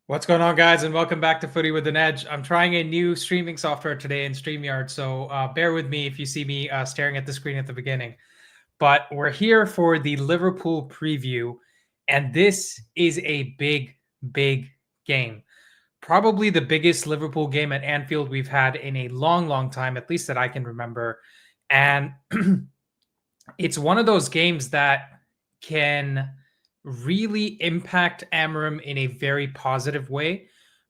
What's going on, guys, and welcome back to Footy with an Edge. I'm trying a new streaming software today in StreamYard, so bear with me if you see me staring at the screen at the beginning. But we're here for the Liverpool preview, and this is a big game. Probably the biggest Liverpool game at Anfield we've had in a long time, at least that I can remember. And it's one of those games that can really impact Amarim in a very positive way,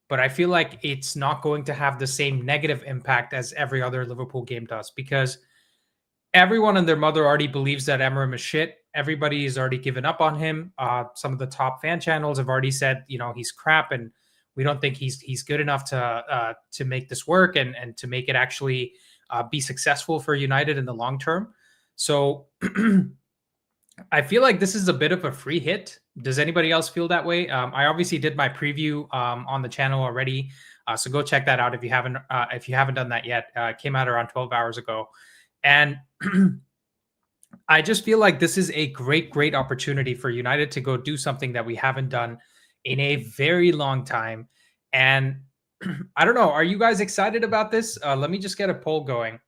but I feel like it's not going to have the same negative impact as every other Liverpool game does because everyone and their mother already believes that Amarim is shit. Everybody has already given up on him. Some of the top fan channels have already said, he's crap, and we don't think he's good enough to make this work and to make it actually be successful for United in the long term. So I feel like this is a bit of a free hit. Does anybody else feel that way? I obviously did my preview on the channel already, so go check that out if you haven't done that yet. It came out around 12 hours ago, and I just feel like this is a great opportunity for United to go do something that we haven't done in a very long time. And I don't know, are you guys excited about this? Let me just get a poll going.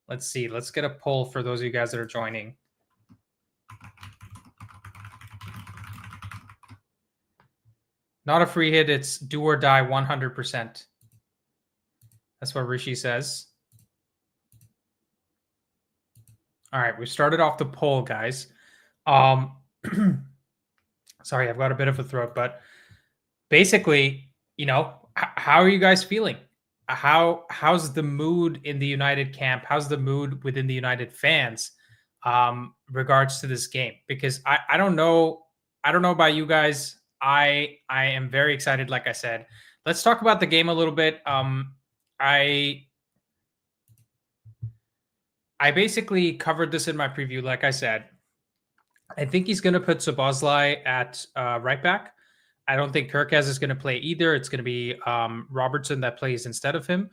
Let's see. Let's get a poll for those of you guys that are joining. Not a free hit. It's do or die 100%. That's what Rishi says. All right, we started off the poll, guys. Sorry, I've got a bit of a throat, but basically, how are you guys feeling? How's the mood in the United camp? How's the mood within the United fans regards to this game? Because I don't know about you guys. I am very excited. Like I said, let's talk about the game a little bit. I basically covered this in my preview. Like I said, I think he's going to put Szoboszlai at right back. I don't think Kirkaz is going to play either. It's going to be Robertson that plays instead of him.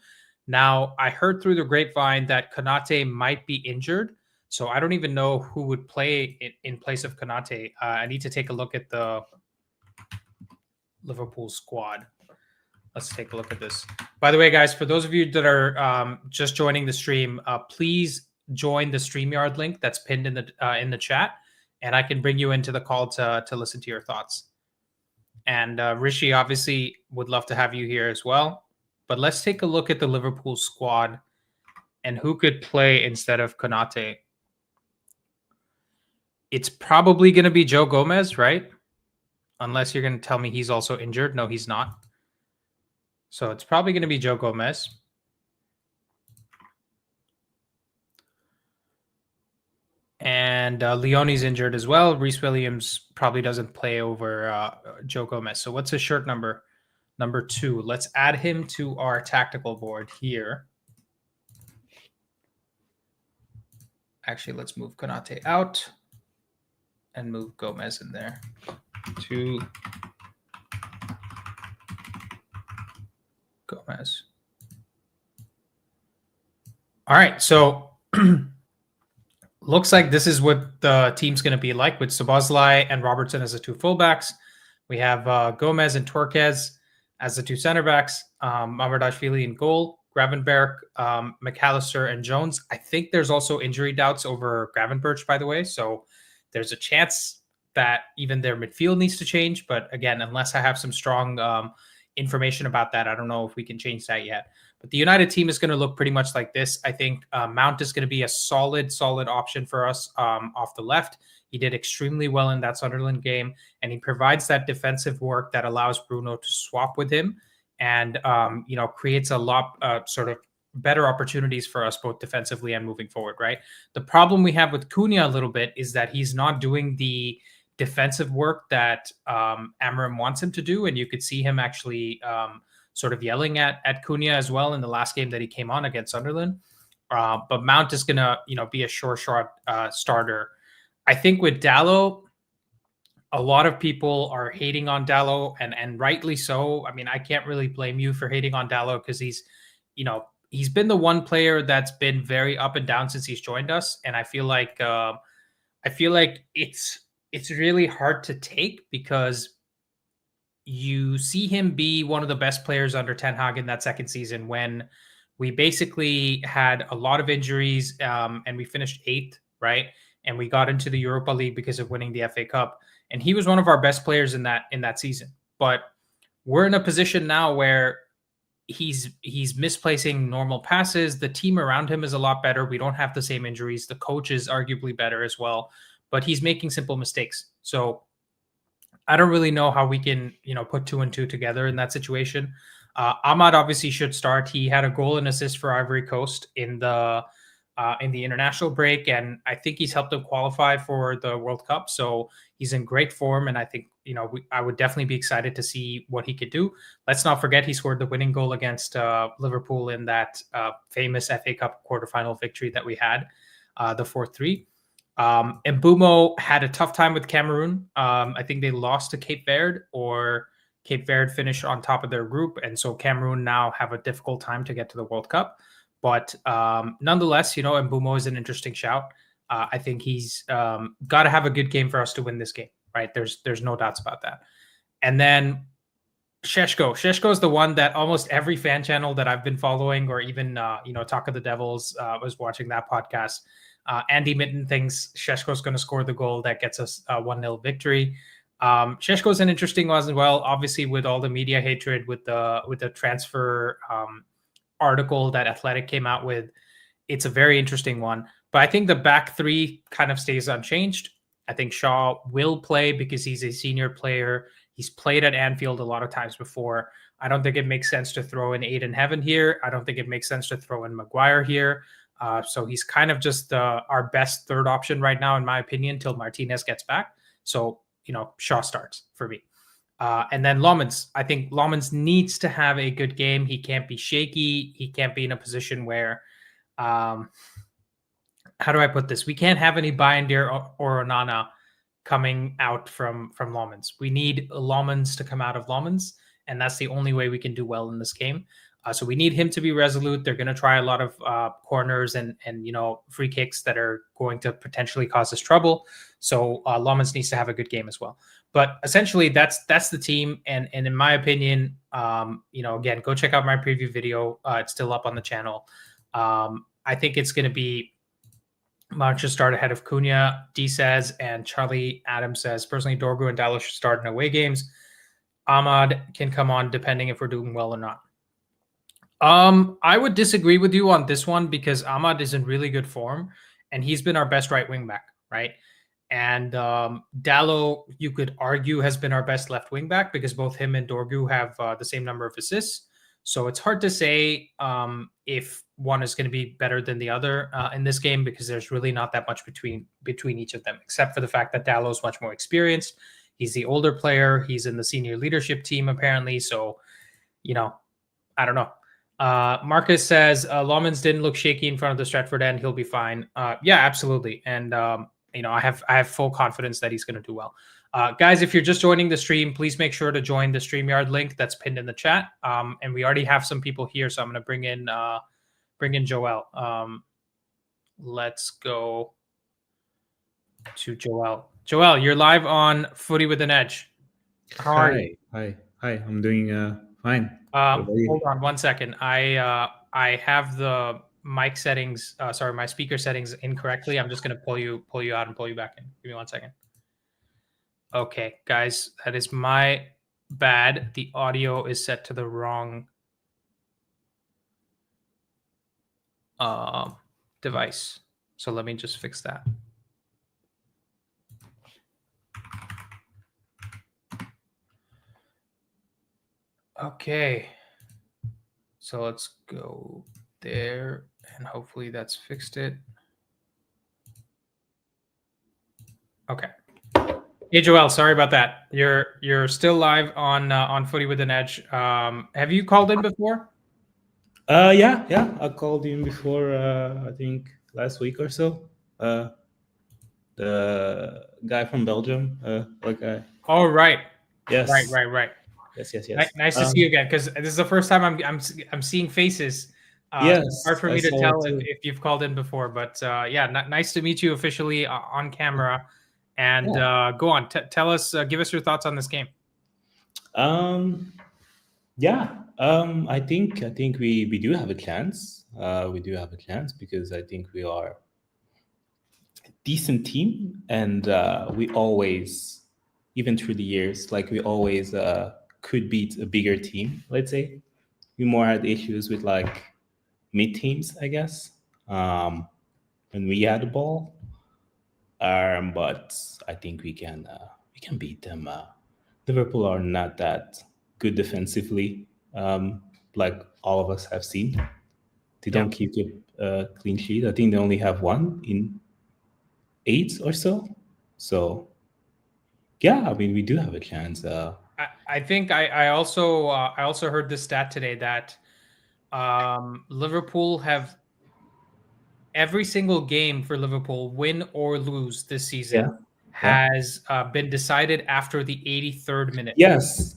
Now, I heard through the grapevine that Konate might be injured, so I don't even know who would play in place of Konate. I need to take a look at the Liverpool squad. Let's take a look at this. By the way, guys, for those of you that are just joining the stream, please join the StreamYard link that's pinned in the chat, and I can bring you into the call to listen to your thoughts. And Rishi obviously would love to have you here as well. But let's take a look at the Liverpool squad and who could play instead of Konate. It's probably going to be Joe Gomez, right? Unless you're going to tell me he's also injured. No, he's not. So it's probably going to be Joe Gomez. And Leone's injured as well. Reece Williams probably doesn't play over Joe Gomez. So what's his shirt number? Number 2. Let's add him to our tactical board here. Actually, let's move Konate out and move Gomez in there. 2 Gomez. All right, so looks like this is what the team's going to be like with Szoboszlai and Robertson as the 2 fullbacks. We have Gomez and Torquez as the 2 center backs, Mamardashvili in goal, Gravenberch, McAllister, and Jones. I think there's also injury doubts over Gravenberch, by the way, so there's a chance that even their midfield needs to change. But again, unless I have some strong information about that, I don't know if we can change that yet. But the United team is going to look pretty much like this. I think Mount is going to be a solid option for us off the left. He did extremely well in that Sunderland game, and he provides that defensive work that allows Bruno to swap with him and, creates a lot sort of better opportunities for us both defensively and moving forward, right? The problem we have with Cunha a little bit is that he's not doing the defensive work that Amarim wants him to do, and you could see him actually sort of yelling at Cunha as well in the last game that he came on against Sunderland. But Mount is going to, be a sure shot starter. I think with Dalot, a lot of people are hating on Dalot, and rightly so. I mean, I can't really blame you for hating on Dalot because he's been the one player that's been very up and down since he's joined us, and I feel like it's really hard to take because you see him be one of the best players under Ten Hag in that second season when we basically had a lot of injuries, and we finished 8th, right? And we got into the Europa League because of winning the FA Cup. And he was one of our best players in that season. But we're in a position now where he's misplacing normal passes. The team around him is a lot better. We don't have the same injuries. The coach is arguably better as well, but he's making simple mistakes. So I don't really know how we can, put 2 and 2 together in that situation. Ahmad obviously should start. He had a goal and assist for Ivory Coast in the international break, and I think he's helped them qualify for the World Cup. So he's in great form, and I think I would definitely be excited to see what he could do. Let's not forget he scored the winning goal against Liverpool in that famous FA Cup quarterfinal victory that we had, the 4-3. Mbumo had a tough time with Cameroon. I think they lost to Cape Verde, or Cape Verde finished on top of their group, and so Cameroon now have a difficult time to get to the World Cup. But nonetheless, Mbumo is an interesting shout. I think he's got to have a good game for us to win this game, right? There's no doubts about that. And then Sheshko. Sheshko is the one that almost every fan channel that I've been following, or even Talk of the Devils, was watching that podcast. Andy Mitten thinks Sheshko is going to score the goal that gets us a 1-0 victory. Sheshko is an interesting one as well. Obviously, with all the media hatred with the transfer article that Athletic came out with, it's a very interesting one. But I think the back three kind of stays unchanged. I think Shaw will play because he's a senior player. He's played at Anfield a lot of times before. I don't think it makes sense to throw in Aiden Heaven here. I don't think it makes sense to throw in Maguire here. So he's kind of just our best third option right now, in my opinion, till Martinez gets back. So, Shaw starts for me. And then Lomans. I think Lomans needs to have a good game. He can't be shaky. He can't be in a position where, how do I put this? We can't have any Bayindir or Onana coming out from Lomans. We need Lomans to come out of Lomans, and that's the only way we can do well in this game. So we need him to be resolute. They're going to try a lot of corners and free kicks that are going to potentially cause us trouble. So Lomans needs to have a good game as well. But essentially, that's the team. And in my opinion, again, go check out my preview video. It's still up on the channel. I think it's going to be Mount should start ahead of Cunha. D says, and Charlie Adams says, personally, Dorgu and Dalot should start in away games. Ahmad can come on depending if we're doing well or not. I would disagree with you on this one because Ahmad is in really good form and he's been our best right wing back, right? And Dalot, you could argue, has been our best left wing back because both him and Dorgu have the same number of assists. So it's hard to say if one is going to be better than the other in this game because there's really not that much between each of them, except for the fact that Dalot is much more experienced. He's the older player. He's in the senior leadership team, apparently. So, I don't know. Marcus says Lomans didn't look shaky in front of the Stretford end. He'll be fine. Yeah, absolutely. And I have full confidence that he's going to do well. Guys, if you're just joining the stream, please make sure to join the StreamYard link that's pinned in the chat. And we already have some people here, so I'm going to bring in Joel. Let's go to Joel. Joel, you're live on Footy with an Edge. How are you? Hi. I'm doing fine. Hold on 1 second. I have the mic settings, my speaker settings incorrectly. I'm just going to pull you out and pull you back in. Give me 1 second. Okay, guys, that is my bad. The audio is set to the wrong device. So let me just fix that. Okay. So let's go there and hopefully that's fixed it. Okay. Hey Joel, sorry about that. You're still live on Footy with an Edge. Have you called in before? Yeah. I called in before. I think last week or so. The guy from Belgium. Oh right. Yes. Right. Yes. Nice to see you again because this is the first time I'm seeing faces. Yes. It's hard for me to tell if you've called in before, but yeah, nice to meet you officially on camera. And go on, tell us, give us your thoughts on this game. Um, yeah. I think we do have a chance. We do have a chance because I think we are a decent team, and we always, even through the years, like we always could beat a bigger team. Let's say we more had issues with like mid teams, I guess. Um, when we had the ball, but I think we can beat them. Liverpool are not that good defensively, like all of us have seen. They Yeah. don't keep a clean sheet. I think they only have one in eight or so. So yeah, I mean we do have a chance. I think I also heard this stat today that Liverpool have every single game for Liverpool, win or lose this Yeah, season, yeah, has been decided after the 83rd minute. yes,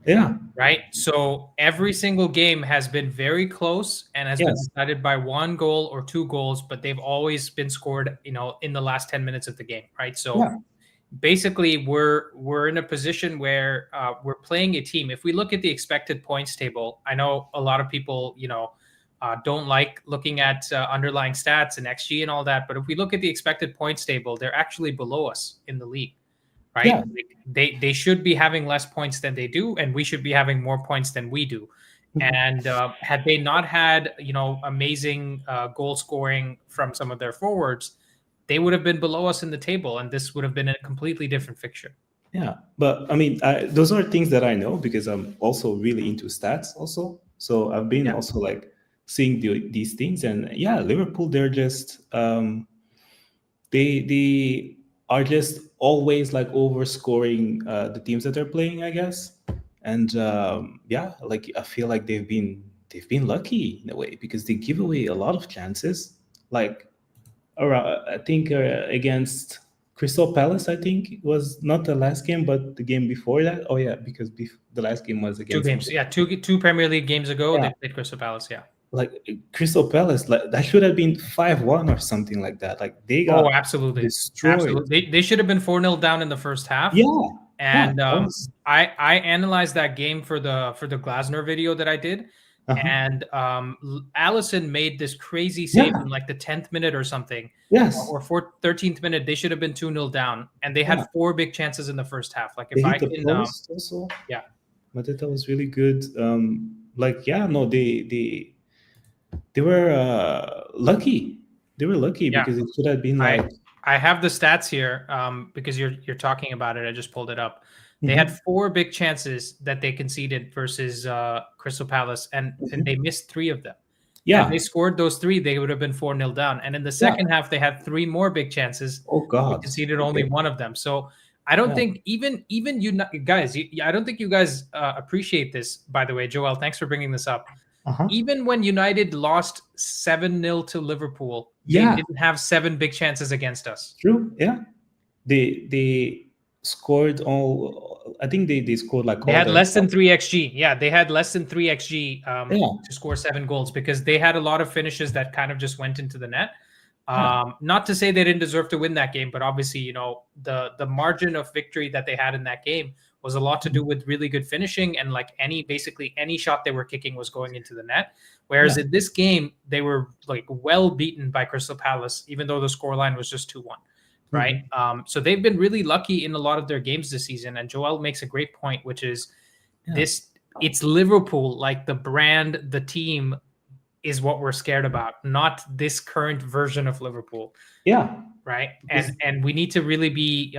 yeah, Right. So every single game has been very close and has been yes, decided by one goal or two goals, but they've always been scored, in the last 10 minutes of the game. Right. So yeah, basically we're in a position where we're playing a team. If we look at the expected points table, I know a lot of people, don't like looking at underlying stats and XG and all that, but if we look at the expected points table, they're actually below us in the league, right? yeah. Like they should be having less points than they do, and we should be having more points than we do. Mhm. And had they not had amazing goal scoring from some of their forwards, they would have been below us in the table, and this would have been a completely different fixture. Yeah, but I mean, those are things that I know because I'm also really into stats. Also, so I've been Yeah, also like seeing these things, and yeah, Liverpool, they're just they are just always like overscoring the teams that they're playing, I guess. And yeah, like I feel like they've been lucky in a way because they give away a lot of chances. Like around, I think against Crystal Palace, I think it was not the last game, but the game before that. Oh yeah, because the last game was two against games. Yeah, two Premier League games ago, yeah, they played Crystal Palace. Yeah. like Crystal Palace. Like that should have been 5-1 or something like that. Like they Oh, got absolutely, destroyed. absolutely. They should have been 4-0 down in the first half. Yeah, yeah, And that was I analyzed that game for the Glasner video that I did, uh-huh. and Allison made this crazy save Yeah, in like the 10th minute or something, yes, or 13th minute. They should have been 2-0 down, and they had yeah. four big chances in the first half. Like They if I hit the can, post also. yeah, Mateta was really good. Like yeah, no, they were lucky. They were lucky yeah. because it should have been I like I have the stats here because you're talking about it. I just pulled it up. They had mhm, four big chances that they conceded versus Crystal Palace, and they mhm. missed three of them. Had they Yeah, scored those three, they would have been 4-0 down. And in the yeah. second half, they had three more big chances. Oh They God. conceded only Okay. one of them. So I don't Yeah. think even you guys, I don't think you guys appreciate this. By the way, Joel, thanks for bringing this up. Uh huh. Even when United lost 7-0 to Liverpool, they Yeah. didn't have seven big chances against us. True. Yeah. They scored all. I think they scored like They all had their less than shots. 3 xG. Yeah, they had less than 3 xG Yeah. to score seven goals because they had a lot of finishes that kind of just went into the net. Yeah. Not to say they didn't deserve to win that game, but obviously, the margin of victory that they had in that game was a lot to do Mhm. with really good finishing, and like basically any shot they were kicking was going into the net. Whereas Yeah. in this game, they were like well beaten by Crystal Palace, even though the scoreline was just 2-1. Right. Mhm. So they've been really lucky in a lot of their games this season. And Joel makes a great point, which is Yeah. it's Liverpool, like the brand, the team is what we're scared about, not this current version of Liverpool. Yeah. Right. And Because and we need to really be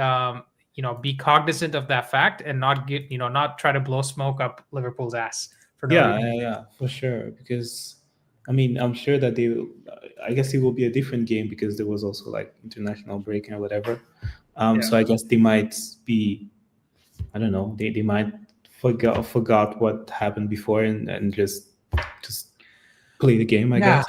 cognizant of that fact and not try to blow smoke up Liverpool's ass for no yeah, reason. yeah, yeah, for sure. Because I mean, I'm sure that they will. I guess it will be a different game because there was also like international break and whatever. Yeah. So I guess they might be. I don't know. They might forgot what happened before and just play the game. I Yeah. guess.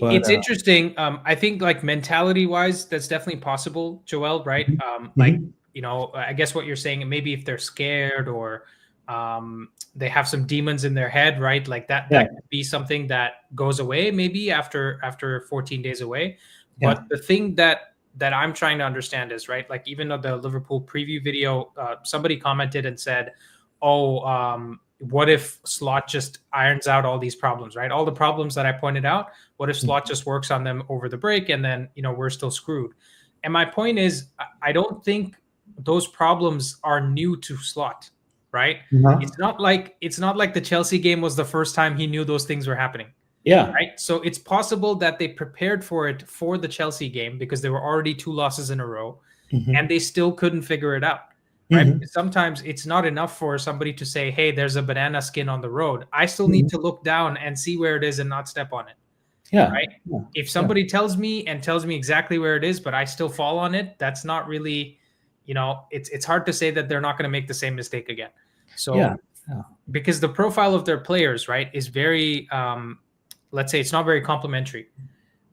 But It's interesting. I think like mentality wise, that's definitely possible, Joel, right? mhm, Like, mhm, I guess what you're saying, maybe if they're scared or they have some demons in their head, right? Like yeah, that could be something that goes away maybe after 14 days away. But yeah, the thing that I'm trying to understand is, right, like even though the Liverpool preview video, somebody commented and said, oh, what if Slot just irons out all these problems, right? All the problems that I pointed out, what if Slot just works on them over the break and then, we're still screwed? And my point is, I don't think those problems are new to Slot, right? Uh-huh. It's not like the Chelsea game was the first time he knew those things were happening, Yeah. right? So it's possible that they prepared for it for the Chelsea game because there were already two losses in a row and Hmm. they still couldn't figure it out, right? Hmm. Because sometimes it's not enough for somebody to say, hey, there's a banana skin on the road. I still need Hmm. to look down and see where it is and not step on it, Yeah. right? Yeah. If Yeah. somebody tells me exactly where it is, but I still fall on it, that's not really, it's hard to say that they're not going to make the same mistake again. Yeah. So Yeah. because the profile of their players, right, is very, let's say it's not very complimentary,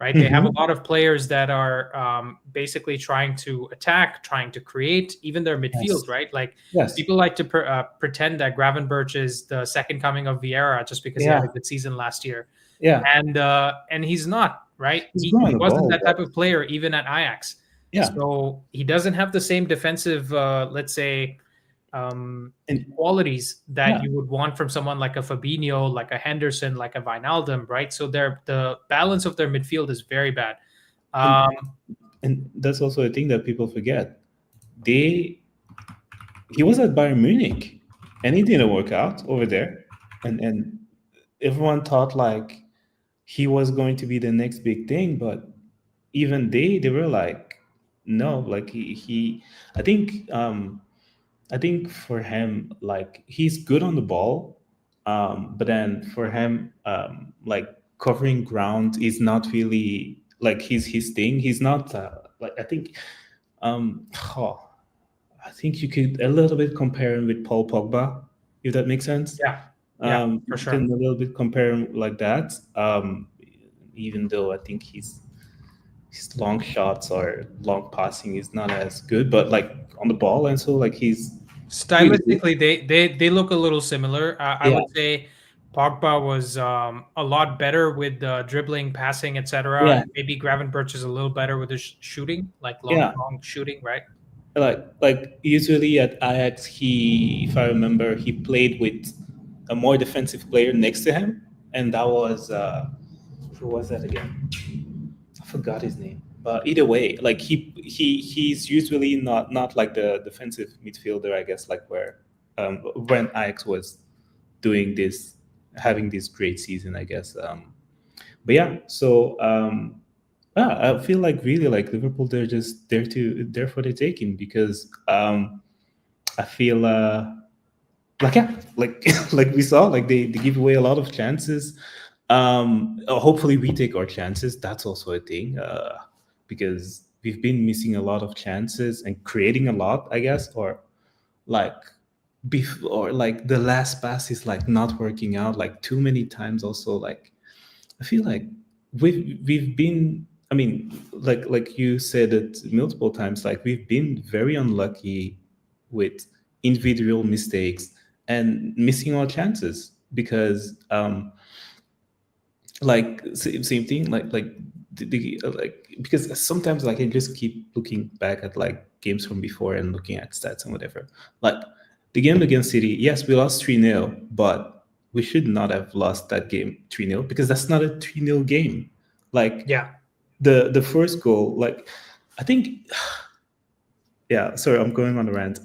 right? They have a Hmm. lot of players that are basically trying to attack, trying to create, even their midfield, Yes. right? Like Yes. people like to pretend that Gravenberch is the second coming of Vieira just because he had Yeah. a good season last year, Yeah. and he's not, right? He's He good on he the wasn't ball, that type but of player even at Ajax, yeah. so he doesn't have the same defensive, let's say, And qualities that yeah. you would want from someone like a Fabinho, like a Henderson, like a Wijnaldum, right? So the balance of their midfield is very bad. And Um, and that's also a thing that people forget. They He was at Bayern Munich, and he didn't work out over there, and everyone thought like he was going to be the next big thing, but even they were like, no, like he I think I think for him, like he's good on the ball, but then for him, like covering ground is not really like his thing. He's not like I think, um, oh, I think you could a little bit compare him with Paul Pogba, if that makes sense. yeah, yeah, for You sure. can a little bit compare him like that. Even though I think his long shots or long passing is not as good, but like on the ball and so like he's really good. Stylistically, they look a little similar. I Yeah, would say Pogba was a lot better with dribbling, passing, etc. yeah, And maybe Gravenberch is a little better with his shooting, like long, yeah. long shooting, right? Like usually at Ajax, he, if I remember, he played with a more defensive player next to him, and that was who was that again? I forgot his name. But either way, like he's usually not like the defensive midfielder, I guess, like where when Ajax was doing this, having this great season, I guess. But yeah, so yeah, I feel like really like Liverpool, they're just there for the taking because I feel like yeah, like like we saw, like they give away a lot of chances. Hopefully we take our chances. That's also a thing because we've been missing a lot of chances and creating a lot, I guess, or like or like the last pass is like not working out like too many times. Also, like I feel like we've been. I mean, like you said it multiple times. Like we've been very unlucky with individual mistakes and missing our chances because like same thing like like because sometimes like I just keep looking back at like games from before and looking at stats and whatever. Like the game against City, yes, we lost 3-0, but we should not have lost that game 3-0 because that's not a 3-0 game. Like Yeah, the first goal, like I think yeah, sorry, I'm going on a rant.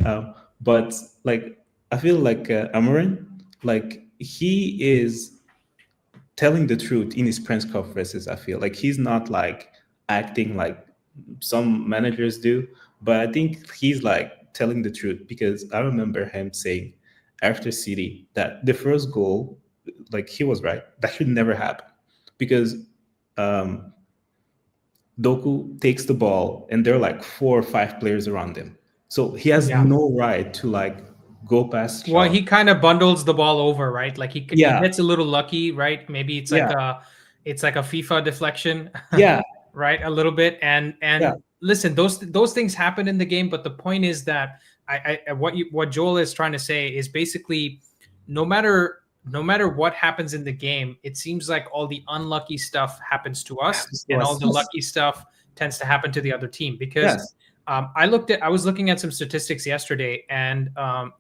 But like I feel like Amarin, like he is telling the truth in his press conferences. I feel like he's not like acting like some managers do, but I think he's like telling the truth because I remember him saying after City that the first goal, like he was right, that should never happen because um, Doku takes the ball and there are like 4 or 5 players around him, so he has yeah. no right to like go past Well, Shaw. he kind of bundles the ball over, right? Like he Yeah, gets a little lucky, right? Maybe yeah, it's like a FIFA deflection, yeah, right? A little bit. yeah. And listen, those things happen in the game, but the point is that what Joel is trying to say is basically no matter what happens in the game, it seems like all the unlucky stuff happens to us, Happens to and all us. the lucky stuff tends to happen to the other team because Yes. I was looking at some statistics yesterday, and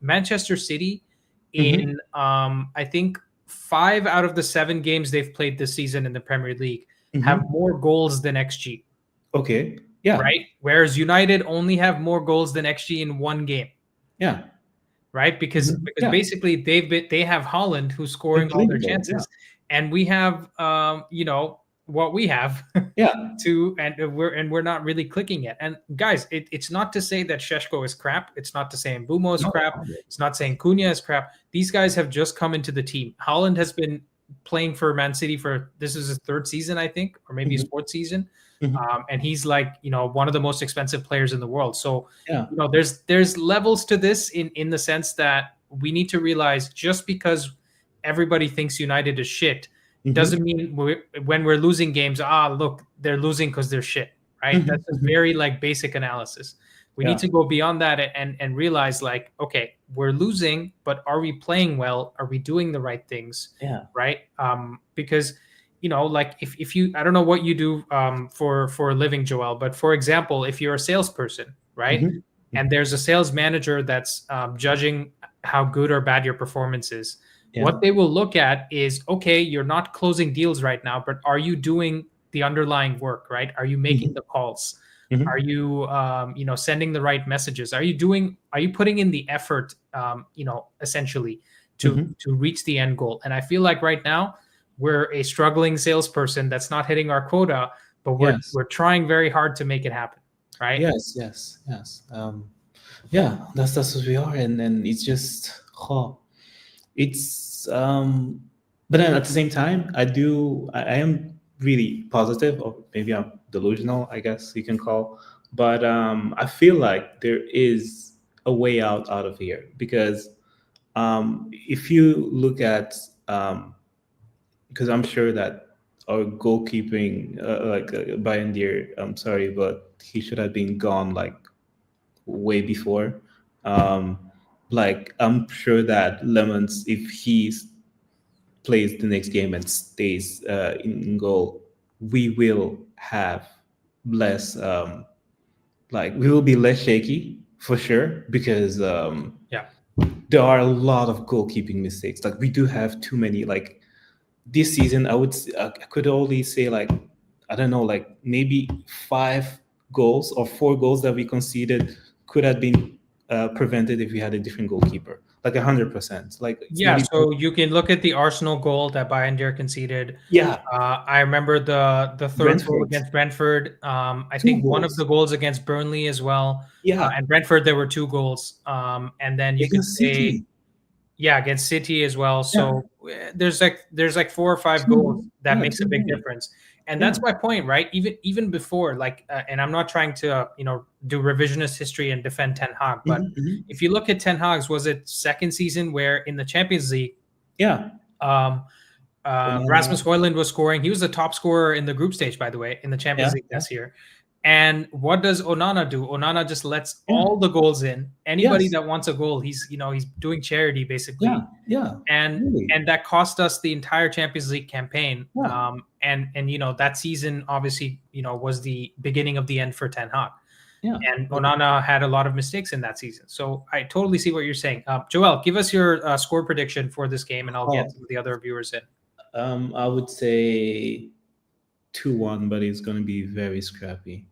Manchester City in I think 5 out of the 7 games they've played this season in the Premier League have more goals than XG, Okay. Yeah. right? Whereas United only have more goals than XG in one game, Yeah. right? Because Yeah. basically they have Holland who's They're scoring all their believable. Yeah. chances, and we have what we have Yeah. to, and we're not really clicking yet. And guys, it's not to say that Sheshko is crap. It's not to say Mbumo is No. crap. It's not saying Cunha is crap. These guys have just come into the team. Holland has been playing for Man City for, this is his third season, I think, or maybe his fourth season. And he's like, one of the most expensive players in the world. So, Yeah. there's levels to this in the sense that we need to realize just because everybody thinks United is shit doesn't mean when we're losing games, look, they're losing because they're shit, right? That's a very like basic analysis. We need to go beyond that and realize like, okay, we're losing, but are we playing well? Are we doing the right things? Yeah. Right? Because like if you, I don't know what you do for a living, Joel, but for example, if you're a salesperson, right? And there's a sales manager that's judging how good or bad your performance is. Yeah. What they will look at is, okay, you're not closing deals right now, but are you doing the underlying work, right? Are you making the calls? Are you, sending the right messages? Are you putting in the effort, essentially to reach the end goal? And I feel like right now we're a struggling salesperson that's not hitting our quota, but we're trying very hard to make it happen, right? Yes. Yeah, that's what we are, and it's just, it's but then at the same time, I am really positive, or maybe I'm delusional, I guess you can call, but I feel like there is a way out of here, because if you look at, because I'm sure that our goalkeeping, Bayendier, I'm sorry, but he should have been gone like way before. Like, I'm sure that Lemons, if he plays the next game and stays in goal, we will have less, we will be less shaky for sure, because there are a lot of goalkeeping mistakes. Like, we do have too many. Like, this season, I could only say, like, I don't know, like maybe 5 goals or 4 goals that we conceded could have been prevented if we had a different goalkeeper, like 100%. Like, it's not even. So you can look at the Arsenal goal that Bayendier conceded. Yeah. I remember the third goal Brentford. against Brentford. I 2 think one of goals. the goals against Burnley as well. Yeah. And Brentford, there were 2 goals. And then you could Against say, City. against City as well. So there's like 4 or 5 goals that makes a big difference. And that's my point, right? Even before, like, and I'm not trying to, do revisionist history and defend Ten Hag, but if you look at Ten Hag's, was it second season where in the Champions League, Rasmus Højlund was scoring. He was the top scorer in the group stage, by the way, in the Champions League this year. And what does Onana do? Onana just lets all the goals in. Anybody that wants a goal, he's doing charity basically. And that cost us the entire Champions League campaign. And that season obviously was the beginning of the end for Ten Hag. And Onana had a lot of mistakes in that season. So I totally see what you're saying. Joel, give us your score prediction for this game, and I'll get some of the other viewers in. I would say 2-1, but it's going to be very scrappy.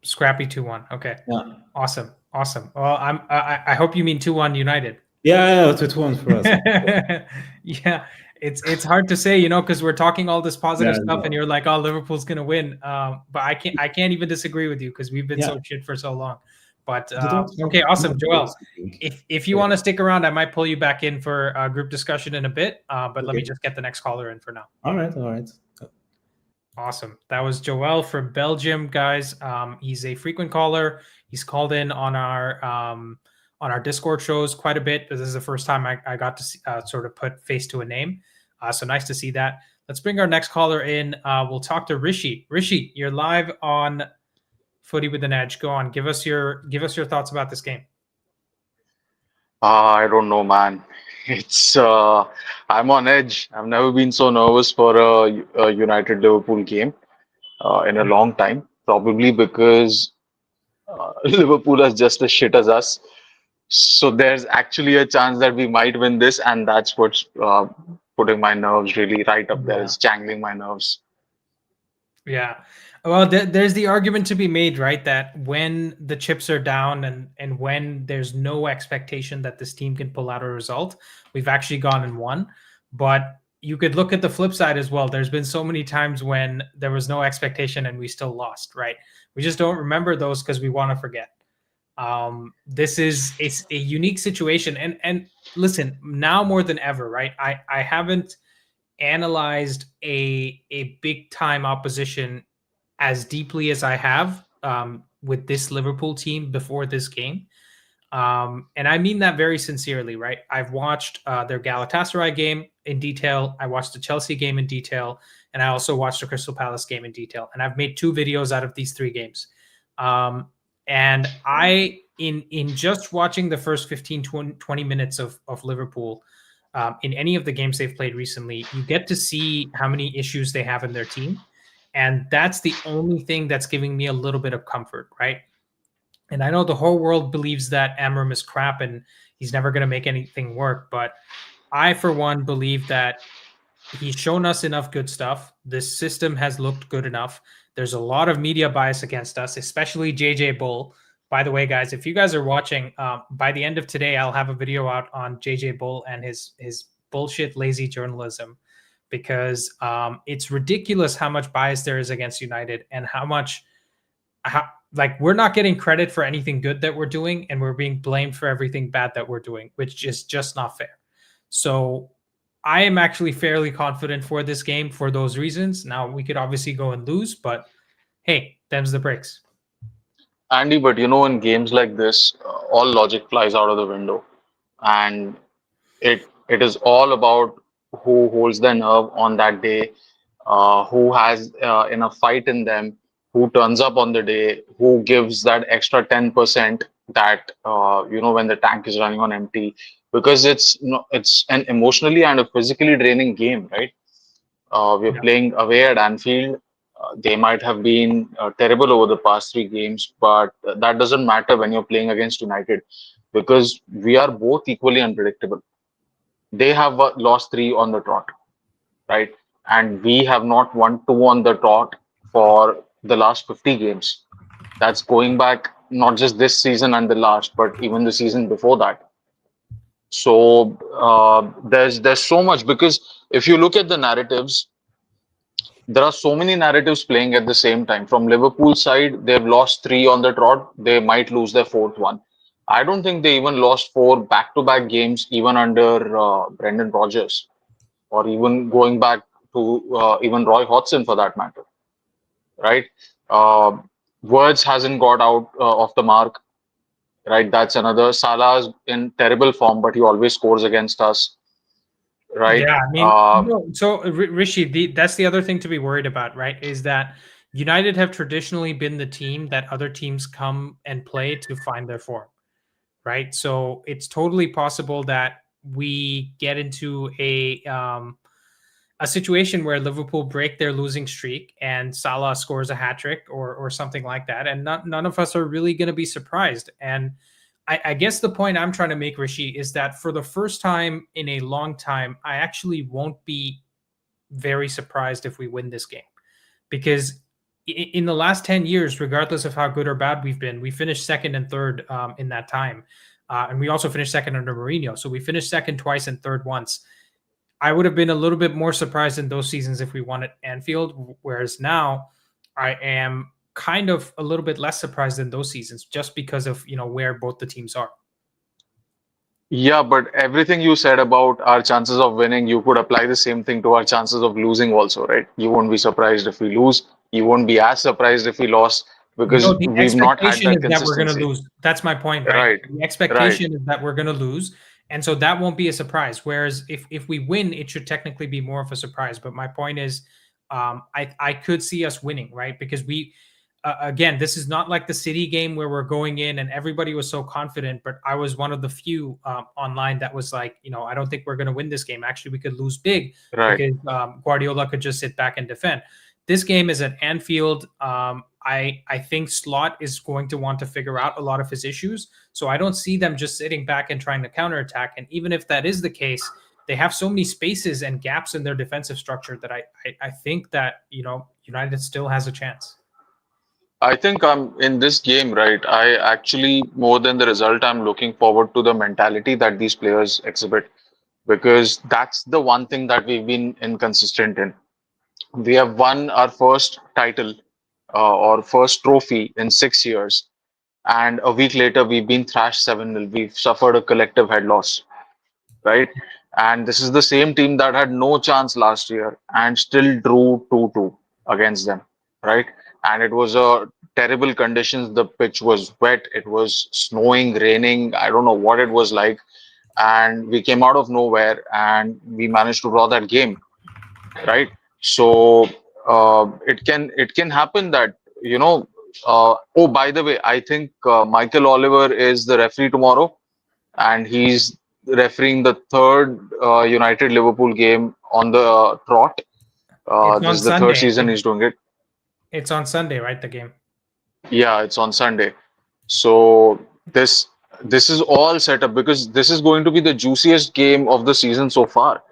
Scrappy 2-1. Okay. Yeah. Awesome. Well, I hope you mean 2-1 United. Yeah, 2-1 for us. Yeah, it's hard to say, because we're talking all this positive stuff, and you're like, "Oh, Liverpool's gonna win." But I can't even disagree with you because we've been so shit for so long. But okay, awesome, Joel. If you want to stick around, I might pull you back in for a group discussion in a bit. But let me just get the next caller in for now. All right. Awesome. That was Joel from Belgium, guys. He's a frequent caller. He's called in on our Discord shows quite a bit. This is the first time I got to sort of put face to a name. So nice to see that. Let's bring our next caller in. We'll talk to Rishi. Rishi, you're live on Footy with an Edge. Go on. Give us your thoughts about this game. I don't know, man. It's I'm on edge. I've never been so nervous for a United Liverpool game in a long time. Probably because Liverpool is just as shit as us. So there's actually a chance that we might win this, and that's what's putting my nerves really right up there. Yeah. It's jangling my nerves. Yeah. Well, there's the argument to be made, right? That when the chips are down and when there's no expectation that this team can pull out a result, we've actually gone and won. But you could look at the flip side as well. There's been so many times when there was no expectation and we still lost, right? We just don't remember those because we want to forget. This is a unique situation. And listen, now more than ever, right? I haven't analyzed a big time opposition as deeply as I have with this Liverpool team before this game. And I mean that very sincerely, right? I've watched their Galatasaray game in detail. I watched the Chelsea game in detail. And I also watched the Crystal Palace game in detail. And I've made 2 videos out of these 3 games. And in just watching the first 15, 20 minutes of Liverpool, in any of the games they've played recently, you get to see how many issues they have in their team. And that's the only thing that's giving me a little bit of comfort, right? And I know the whole world believes that Amram is crap and he's never going to make anything work. But I, for one, believe that he's shown us enough good stuff. This system has looked good enough. There's a lot of media bias against us, especially JJ Bull. By the way, guys, if you guys are watching, by the end of today, I'll have a video out on JJ Bull and his bullshit, lazy journalism, because it's ridiculous how much bias there is against United and how much, like, we're not getting credit for anything good that we're doing, and we're being blamed for everything bad that we're doing, which is just not fair. So I am actually fairly confident for this game for those reasons. Now, we could obviously go and lose, but hey, them's the breaks. Andy, but in games like this, all logic flies out of the window, and it is all about who holds their nerve on that day, who has enough fight in them, who turns up on the day, who gives that extra 10% that when the tank is running on empty, because it's an emotionally and a physically draining game, right? We're Yeah. playing away at Anfield. They might have been terrible over the past 3 games, but that doesn't matter when you're playing against United because we are both equally unpredictable. They have lost 3 on the trot, right? And we have not won 2 on the trot for the last 50 games. That's going back not just this season and the last, but even the season before that. So there's so much because if you look at the narratives, there are so many narratives playing at the same time. From Liverpool side, they've lost 3 on the trot. They might lose their 4th one. I don't think they even lost 4 back-to-back games, even under Brendan Rodgers, or even going back to even Roy Hodgson for that matter, right? Uh, Words hasn't got out of the mark, right? That's another. Salah's in terrible form, but he always scores against us, right? Yeah, I mean, so Rishi, that's the other thing to be worried about, right? Is that United have traditionally been the team that other teams come and play to find their form, right? So it's totally possible that we get into a situation where Liverpool break their losing streak and Salah scores a hat trick or something like that, and none of us are really going to be surprised. And I guess the point I'm trying to make, Rishi, is that for the first time in a long time, I actually won't be very surprised if we win this game, because in the last 10 years, regardless of how good or bad we've been, we finished second and third in that time. And we also finished second under Mourinho. So we finished second twice and third once. I would have been a little bit more surprised in those seasons if we won at Anfield, whereas now I am kind of a little bit less surprised in those seasons just because of where both the teams are. Yeah, but everything you said about our chances of winning, you could apply the same thing to our chances of losing also, right? You won't be surprised if we lose. You won't be as surprised if we lost because No, the we've not had expectation that is that we're going to consistency. lose. That's my point, right? Right, The right. expectation is that we're going to lose, and so that won't be a surprise. Whereas if we win, it should technically be more of a surprise. But my point is, I could see us winning, right? Because we, again, this is not like the City game where we're going in and everybody was so confident. But I was one of the few online that was like, I don't think we're going to win this game. Actually, we could lose big Right. because Guardiola could just sit back and defend. This game is at Anfield. I think Slot is going to want to figure out a lot of his issues. So I don't see them just sitting back and trying to counterattack. And even if that is the case, they have so many spaces and gaps in their defensive structure that I think that, United still has a chance. I think I'm in this game, right? I actually, more than the result, I'm looking forward to the mentality that these players exhibit, because that's the one thing that we've been inconsistent in. We have won our first title or first trophy in 6 years, and a week later we've been thrashed 7-0. We've suffered a collective head loss, right? And this is the same team that had no chance last year and still drew 2-2 against them, right? And it was a terrible conditions. The pitch was wet, it was snowing, raining. I don't know what it was like. And we came out of nowhere and we managed to draw that game, right? So it can happen that, oh, by the way, I think Michael Oliver is the referee tomorrow, and he's refereeing the third United Liverpool game on the trot. It's This on is the third Sunday. season he's doing it. It's on Sunday, right? The game. Yeah, it's on Sunday. So this is all set up because this is going to be the juiciest game of the season so far,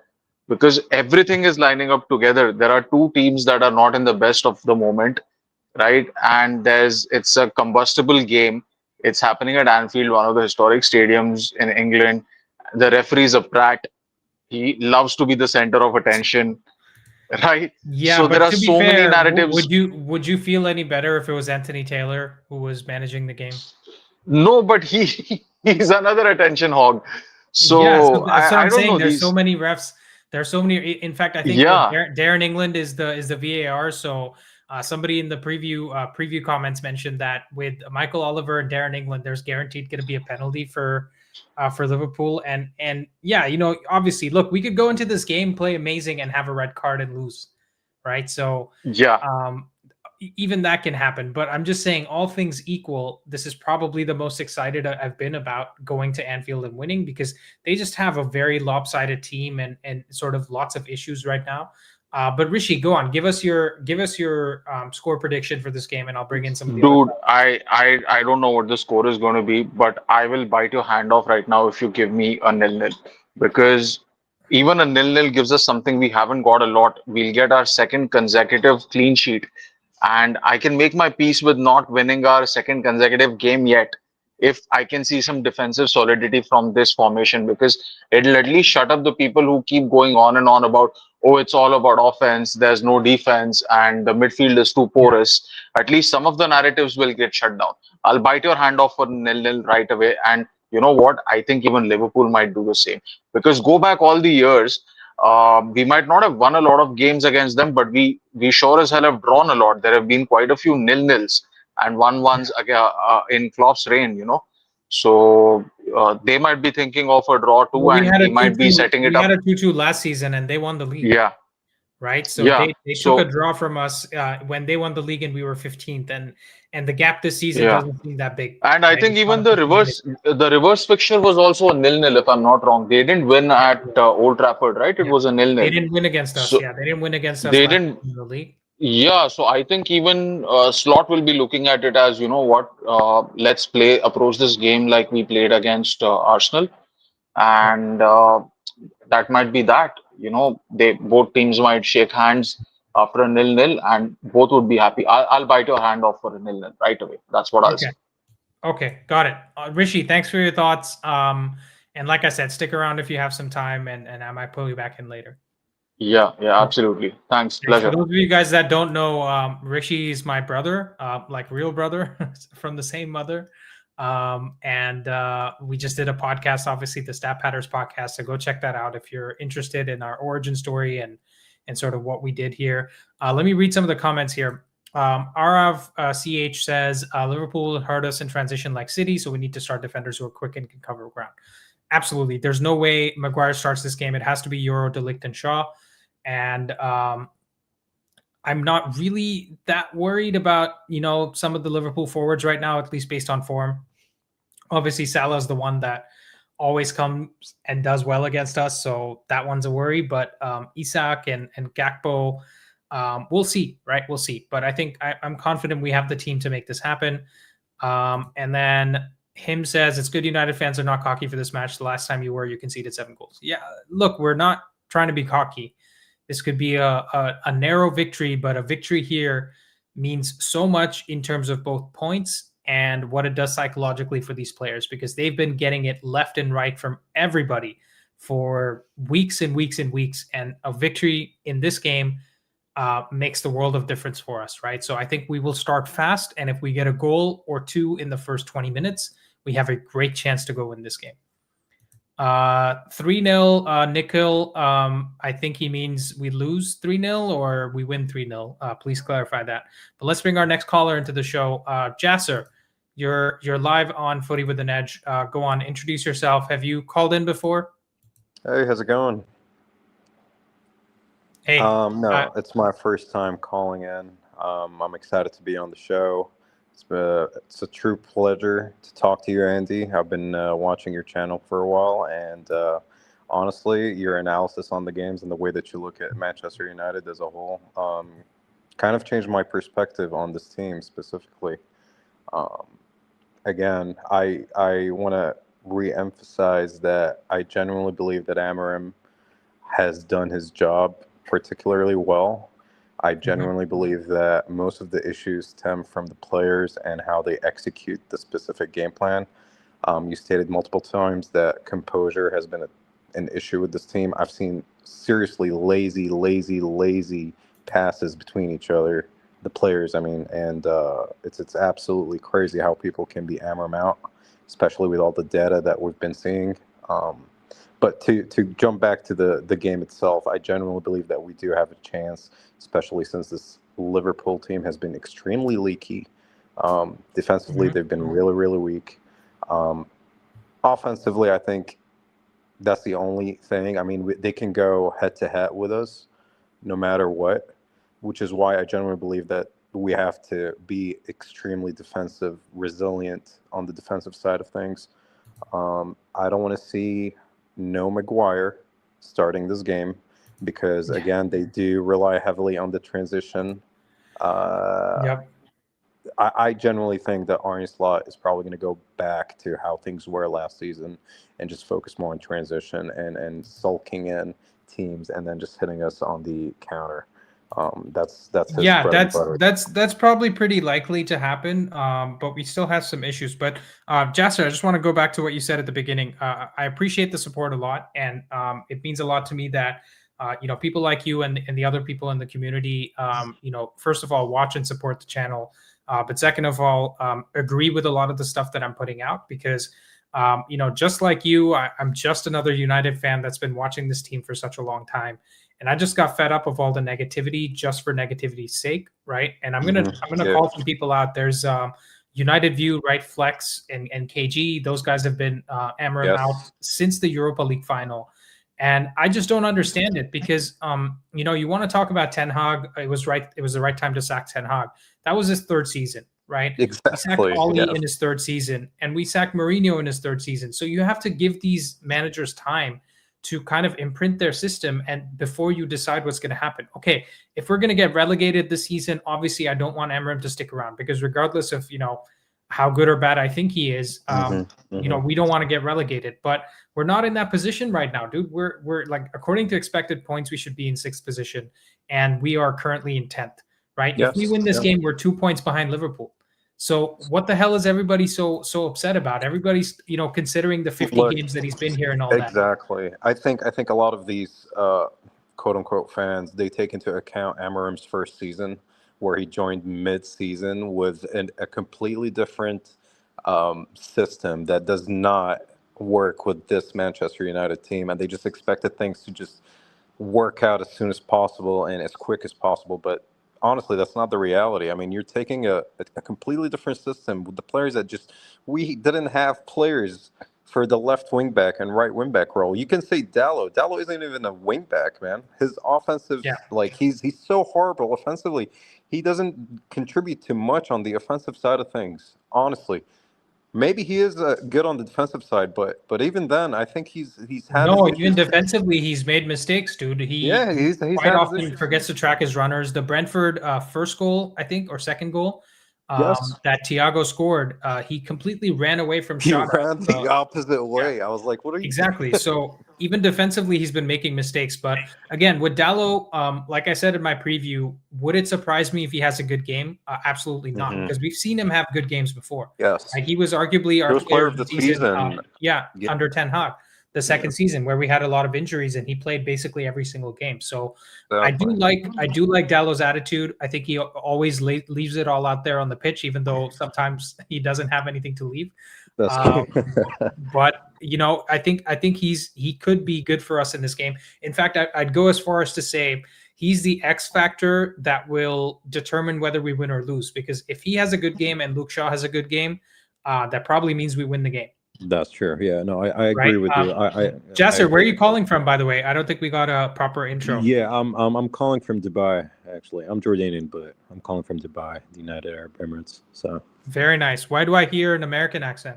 because everything is lining up together. There are two teams that are not in the best of the moment, right? And it's a combustible game. It's happening at Anfield, one of the historic stadiums in England. The referee is a prat. He loves to be the center of attention, right? Yeah, So there but are to be so many fair, narratives. would you feel any better if it was Anthony Taylor who was managing the game? No, but he's another attention hog. Yeah, so So that's what I I'm don't saying. know There's so these. many refs. There's so many. In fact, I think Yeah, Darren England is the VAR. So somebody in the preview comments mentioned that with Michael Oliver and Darren England, there's guaranteed going to be a penalty for Liverpool. And yeah, obviously, look, we could go into this game, play amazing, and have a red card and lose, right? So yeah. um, even that can happen. But I'm just saying, all things equal, this is probably the most excited I've been about going to Anfield and winning, because they just have a very lopsided team and sort of lots of issues right now. But Rishi, go on, give us your score prediction for this game, and I'll bring in some of the other Dude, players. I don't know what the score is going to be, but I will bite your hand off right now if you give me a 0-0, because even a 0-0 gives us something we haven't got a lot. We'll get our second consecutive clean sheet, and I can make my peace with not winning our second consecutive game yet if I can see some defensive solidity from this formation, because it'll at least shut up the people who keep going on and on about, oh, it's all about offense, there's no defense, and the midfield is too Yeah. porous. At least some of the narratives will get shut down. I'll bite your hand off for 0-0 right away. And you know what? I think even Liverpool might do the same. Because go back all the years, we might not have won a lot of games against them, but we sure as hell have drawn a lot. There have been quite a few 0-0s and 1-1s in Klopp's reign. So they might be thinking of a draw too, Well, we and had a he might be 2-2. setting it We had up. a 2-2 last season, and they won the league. Yeah, Right, so yeah. they took a So draw from us when they won the league, and we were 15th, and the gap this season yeah. doesn't seem that big, And I right? think It's not even a 15 big gap. the reverse fixture was also a 0-0, if I'm not wrong. They didn't win at Yeah, Old Trafford, right? It yeah. was a They 0-0. didn't win against us. So Yeah, they didn't win against us they last didn't. season in the league. Yeah, so I think even Slot will be looking at it as, you know what, let's approach this game like we played against Arsenal, Yeah. and that might be that. They both teams might shake hands after a 0-0, and both would be happy. I'll bite your hand off for a 0-0 right away. That's what I'll Okay. say. Okay. Got it. Rishi, thanks for your thoughts. And like I said, stick around if you have some time, and I might pull you back in later. Yeah, yeah, absolutely. Thanks, Thanks. For pleasure. those of you guys that don't know, Rishi is my brother, like real brother from the same mother. And we just did a podcast, obviously the Stat Patters podcast. So go check that out if you're interested in our origin story and sort of what we did here. Let me read some of the comments here. Arav CH says Liverpool hurt us in transition like City, so we need to start defenders who are quick and can cover ground. Absolutely. There's no way Maguire starts this game. It has to be Euro, De Ligt, and Shaw. And I'm not really that worried about, some of the Liverpool forwards right now, at least based on form. Obviously, Salah is the one that always comes and does well against us, so that one's a worry. But Isak and Gakpo, We'll see, right? We'll see. But I think I'm confident we have the team to make this happen. And then him says it's good United fans are not cocky for this match. The last time you were, you conceded 7 goals. Yeah, look, we're not trying to be cocky. This could be a narrow victory, but a victory here means so much in terms of both points and what it does psychologically for these players, because they've been getting it left and right from everybody for weeks and weeks and weeks. And a victory in this game makes the world of difference for us, right? So I think we will start fast, and if we get a goal or two in the first 20 minutes, we have a great chance to go win this game. 3-0, Nikhil. I think he means we lose 3-0 or we win 3-0. Please clarify that. But let's bring our next caller into the show. Jasser, you're live on Footy with an Edge. Go on, introduce yourself. Have you called in before? Hey, how's it going? Hey, no, it's my first time calling in. I'm excited to be on the show. It's a true pleasure to talk to you, Andy. I've been watching your channel for a while, and honestly, your analysis on the games and the way that you look at Manchester United as a whole kind of changed my perspective on this team specifically. Again, I want to re-emphasize that I genuinely believe that Amorim has done his job particularly well. I genuinely believe that most of the issues stem from the players and how they execute the specific game plan. You stated multiple times that composure has been an issue with this team. I've seen seriously lazy passes between each other, the players, I mean, and it's absolutely crazy how people can be Amorim out, especially with all the data that we've been seeing. But to jump back to the game itself, I genuinely believe that we do have a chance, especially since this Liverpool team has been extremely leaky. Defensively, they've been really weak. Offensively, I think that's the only thing. I mean, they can go head-to-head with us no matter what, which is why I genuinely believe that we have to be extremely defensive, resilient on the defensive side of things. I don't want to see no Maguire starting this game because, again, they do rely heavily on the transition. I generally think that Arne Slot is probably going to go back to how things were last season and just focus more on transition and sulking in teams and then just hitting us on the counter. That's his bread and butter. That's probably pretty likely to happen. But we still have some issues. But Jasser, I just want to go back to what you said at the beginning. I appreciate the support a lot, and it means a lot to me that people like you and the other people in the community, first of all, watch and support the channel. But second of all, agree with a lot of the stuff that I'm putting out because, just like you, I'm just another United fan that's been watching this team for such a long time. And I just got fed up of all the negativity just for negativity's sake, right? And I'm gonna call some people out. There's United View, right? Flex and KG. Those guys have been Amorim out since the Europa League final. And I just don't understand it because, you want to talk about Ten Hag. It was the right time to sack Ten Hag. That was his third season, right? Exactly. We sacked Oli in his third season, and we sacked Mourinho in his third season. So you have to give these managers time to kind of imprint their system and before you decide what's going to happen. Okay, if we're going to get relegated this season, obviously I don't want Amorim to stick around because regardless of, how good or bad I think he is, we don't want to get relegated. But we're not in that position right now, dude. We're like, according to expected points, we should be in 6th position, and we are currently in 10th, right? If we win this game, we're 2 points behind Liverpool. So what the hell is everybody so upset about? Everybody's, considering the 50 games that he's been here and all that. Exactly. I think a lot of these quote unquote fans, they take into account Amorim's first season where he joined mid-season with a completely different system that does not work with this Manchester United team, and they just expected things to just work out as soon as possible and as quick as possible. But honestly, that's not the reality. I mean, you're taking a completely different system with the players that we didn't have players for the left wing back and right wing back role. You can say Dalot. Dalot isn't even a wing back, man. His offensive, he's so horrible offensively. He doesn't contribute too much on the offensive side of things, honestly. Maybe he is good on the defensive side, but even then, I think he's had his No, even issues. defensively, he's made mistakes, dude. Yeah, he's Quite had his often issues. forgets to track his runners. The Brentford first goal, I think, or second goal, Yes. that Thiago scored, he completely ran away from He shot. ran the opposite way. I was like, what are you Exactly. So even defensively, he's been making mistakes. But again, with Dalot, like I said in my preview, would it surprise me if he has a good game? Absolutely not, Mhm. because we've seen him have good games before. Yes. He was arguably our was player of the season. Yeah. Under Ten Hag, the second season where we had a lot of injuries and he played basically every single game. So I do like Dalot's attitude. I think he always leaves it all out there on the pitch, even though sometimes he doesn't have anything to leave. That's But I think he could be good for us in this game. In fact, I'd go as far as to say he's the X factor that will determine whether we win or lose. Because if he has a good game and Luke Shaw has a good game, that probably means we win the game. That's true. Yeah, no, I agree with you. Jasser, where are you calling from, by the way? I don't think we got a proper intro. Yeah, I'm calling from Dubai. Actually, I'm Jordanian, but I'm calling from Dubai, the United Arab Emirates. So very nice. Why do I hear an American accent?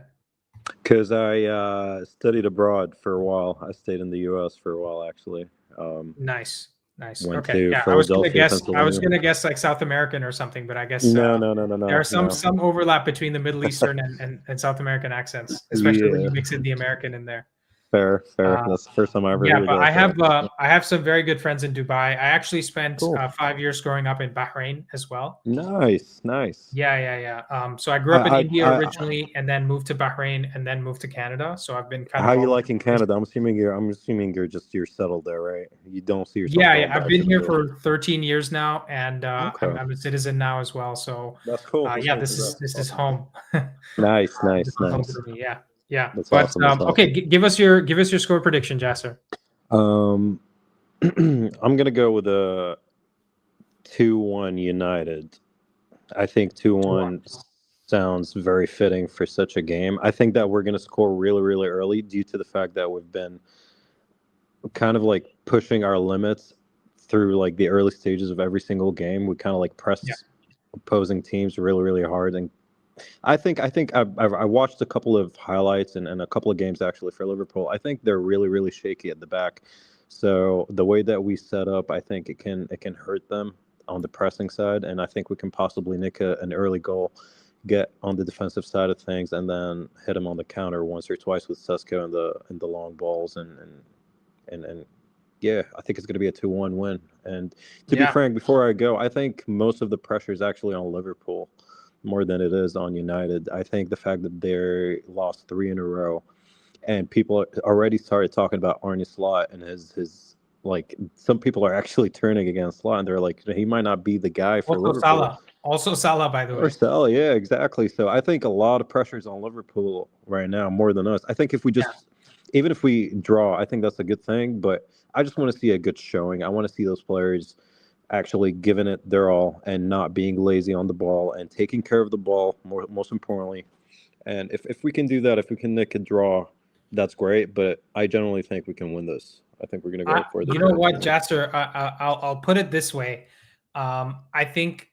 Because I studied abroad for a while. I stayed in the U.S. for a while, actually. Nice. Went Okay. to Yeah, I was Philadelphia, gonna guess like South American or something, but I guess No. there are some overlap between the Middle Eastern and South American accents, especially when you mix in the American in there. Fair. That's the first time I ever heard but that. I have some very good friends in Dubai. I actually spent 5 years growing up in Bahrain as well. Nice. Yeah. So I grew up in India originally, and then moved to Bahrain, and then moved to Canada. So I've been kind of. How you liking Canada? I'm assuming you're settled there, right? You don't see yourself. Yeah. I've been here for 13 years now, and I'm a citizen now as well. So that's cool. This is home. Nice. Yeah. That's but awesome. Okay, give us your score prediction, Jasser. I'm gonna go with a 2-1 United. I think 2-1 sounds very fitting for such a game. I think that we're gonna score really, really early due to the fact that we've been kind of like pushing our limits through like the early stages of every single game. We kind of like press opposing teams really, really hard, and I think I watched a couple of highlights and a couple of games actually for Liverpool. I think they're really, really shaky at the back. So the way that we set up, I think it can hurt them on the pressing side, and I think we can possibly nick an early goal, get on the defensive side of things, and then hit them on the counter once or twice with Sesko and the long balls and yeah, I think it's going to be a 2-1 win. And to be frank, before I go, I think most of the pressure is actually on Liverpool more than it is on United. I think the fact that they lost 3 in a row, and people already started talking about Arne Slot and his like, some people are actually turning against Slot, and they're like, he might not be the guy for Liverpool. Also Salah, by the way. Or Salah, yeah, exactly. So I think a lot of pressure is on Liverpool right now more than us. I think if we just, even if we draw, I think that's a good thing. But I just want to see a good showing. I want to see those players actually giving it their all and not being lazy on the ball and taking care of the ball, most importantly. And if we can do that, if we can nick a draw, that's great. But I generally think we can win this. I think we're going to go for this. You know what, Jasser? I'll put it this way. I think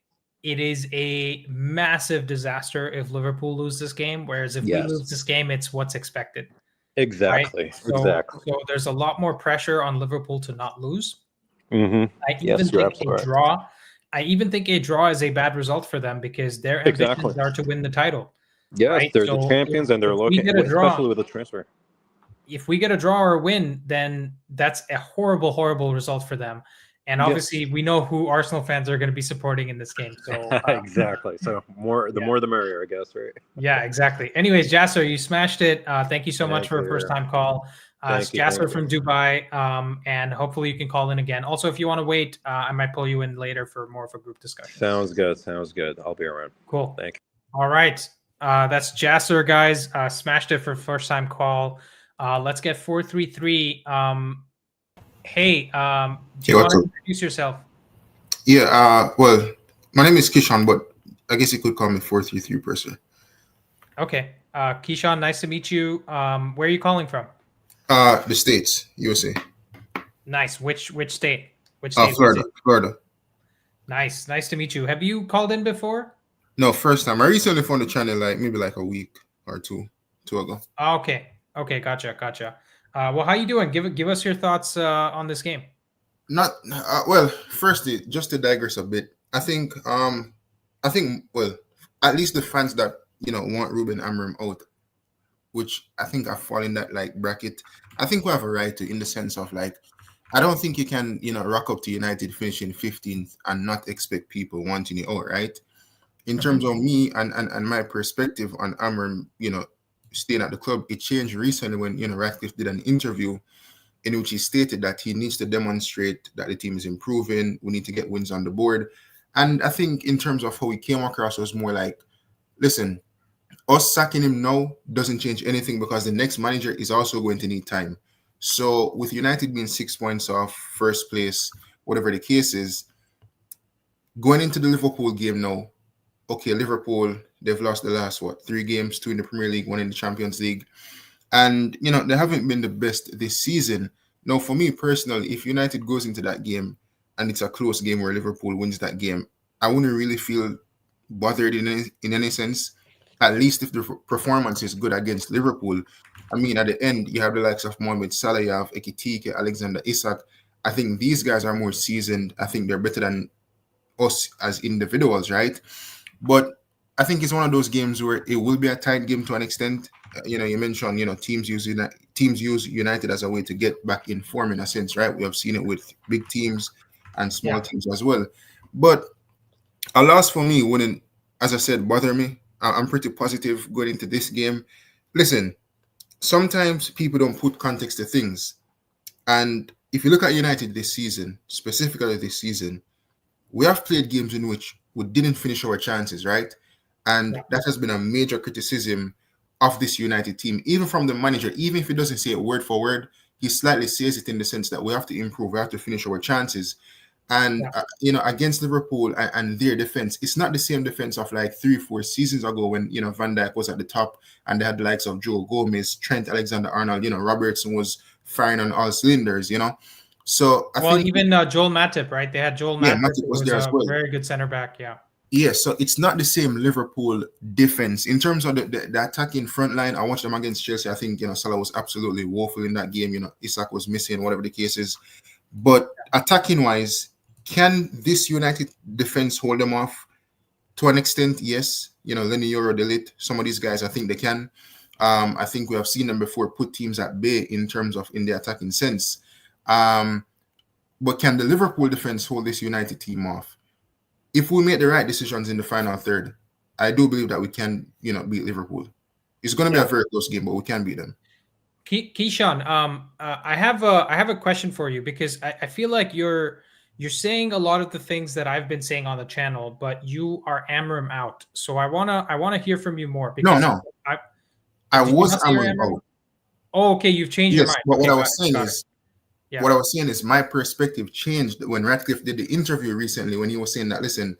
it is a massive disaster if Liverpool lose this game, whereas if we lose this game, it's what's expected. Exactly. Right? So there's a lot more pressure on Liverpool to not lose. Mm-hmm. I even think a draw is a bad result for them because their ambitions are to win the title. Yes, right? They're the champions, and they're looking, especially with the transfer. If we get a draw or a win, then that's a horrible, horrible result for them. And obviously, we know who Arsenal fans are going to be supporting in this game. So exactly. So more the merrier, I guess, right? Yeah, exactly. Anyways, Jasser, you smashed it. Thank you so much for a first-time call. It's Jasser from Dubai, and hopefully you can call in again. Also, if you want to wait, I might pull you in later for more of a group discussion. Sounds good. I'll be around. Cool. Thank you. All right. That's Jasser, guys. Smashed it for first-time call. Let's get 433. Hey, do you want to introduce yourself? Yeah, well, my name is Kishan, but I guess you could call me 433 per se. Okay. Kishan, nice to meet you. Where are you calling from? The States, USA. Nice. Which state? Which state? Florida. Nice to meet you. Have you called in before? No, first time. I recently found the channel maybe a week or two ago. Okay, gotcha. Well, how you doing? Give us your thoughts on this game. Not well. Firstly, just to digress a bit, I think well, at least the fans that want Ruben Amorim out, which I think I fall in that like bracket. I think we have a right to, in the sense of like, I don't think you can rock up to United finishing 15th and not expect people wanting it out, right? In terms of me and my perspective on Amorim, staying at the club, it changed recently when Ratcliffe did an interview in which he stated that he needs to demonstrate that the team is improving. We need to get wins on the board. And I think in terms of how he came across was more like, listen, us sacking him now doesn't change anything because the next manager is also going to need time. So with United being 6 points off first place, whatever the case is, going into the Liverpool game now, okay, Liverpool, they've lost the last, 3 games, 2 in the Premier League, 1 in the Champions League. And, they haven't been the best this season. Now, for me personally, if United goes into that game and it's a close game where Liverpool wins that game, I wouldn't really feel bothered in any sense, at least if the performance is good against Liverpool. I mean, at the end, you have the likes of Mohamed Salah, you have Ekitike, Alexander Isak. I think these guys are more seasoned. I think they're better than us as individuals, right? But I think it's one of those games where it will be a tight game to an extent. You mentioned, teams use United as a way to get back in form in a sense, right? We have seen it with big teams and small teams as well. But a loss for me wouldn't, as I said, bother me. I'm pretty positive going into this game. Listen, sometimes people don't put context to things. And if you look at United this season, specifically this season, we have played games in which we didn't finish our chances, right? And that has been a major criticism of this United team, even from the manager. Even if he doesn't say it word for word, he slightly says it in the sense that we have to improve, we have to finish our chances. And, against Liverpool and their defense, it's not the same defense of like 3-4 seasons ago when, Van Dijk was at the top and they had the likes of Joe Gomez, Trent Alexander-Arnold, Robertson was firing on all cylinders, So I think even Joel Matip, right? They had Joel Matip, Matip was there as well. Very good center back, Yeah, so it's not the same Liverpool defense. In terms of the attacking front line, I watched them against Chelsea. I think, Salah was absolutely woeful in that game. Isak was missing, whatever the case is. But attacking-wise, can this United defense hold them off? To an extent, yes. Lenny Yoro, Dalot, some of these guys, I think they can. I think we have seen them before put teams at bay in terms of in the attacking sense. But can the Liverpool defense hold this United team off? If we make the right decisions in the final third, I do believe that we can, beat Liverpool. It's going to be a very close game, but we can beat them. Keyshawn, I have a question for you because I feel like you're saying a lot of the things that I've been saying on the channel, but you are Amorim out. So I wanna hear from you more. Because no, I was Amorim out. Oh, okay, you've changed your mind. But what I was saying is my perspective changed when Ratcliffe did the interview recently when he was saying that, listen,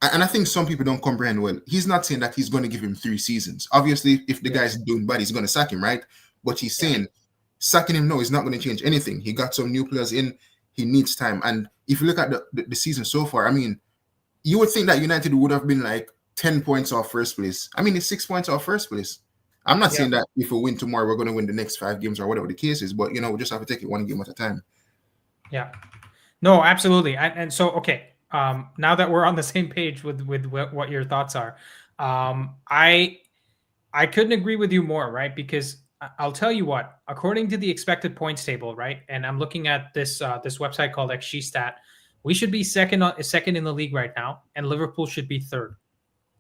and I think some people don't comprehend well. He's not saying that he's going to give him 3 seasons. Obviously, if the guy's doing bad, he's going to sack him, right? But he's saying sacking him now is not going to change anything. He got some new players in. He needs time. And if you look at the season so far, I mean, you would think that United would have been like 10 points off first place. I mean, it's 6 points off first place. I'm not saying that if we win tomorrow, we're going to win the next 5 games or whatever the case is, but, we just have to take it one game at a time. Yeah. No, absolutely. And so, okay, now that we're on the same page with what your thoughts are, I couldn't agree with you more, right? Because I'll tell you what, according to the expected points table, right? And I'm looking at this website called XGstat, we should be second in the league right now, and Liverpool should be third,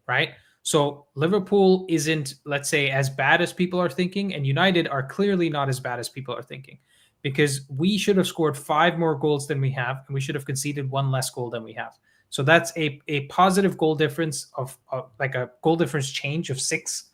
right? So Liverpool isn't, let's say, as bad as people are thinking, and United are clearly not as bad as people are thinking, because we should have scored 5 more goals than we have, and we should have conceded 1 less goal than we have. So that's a positive goal difference of like a goal difference change of 6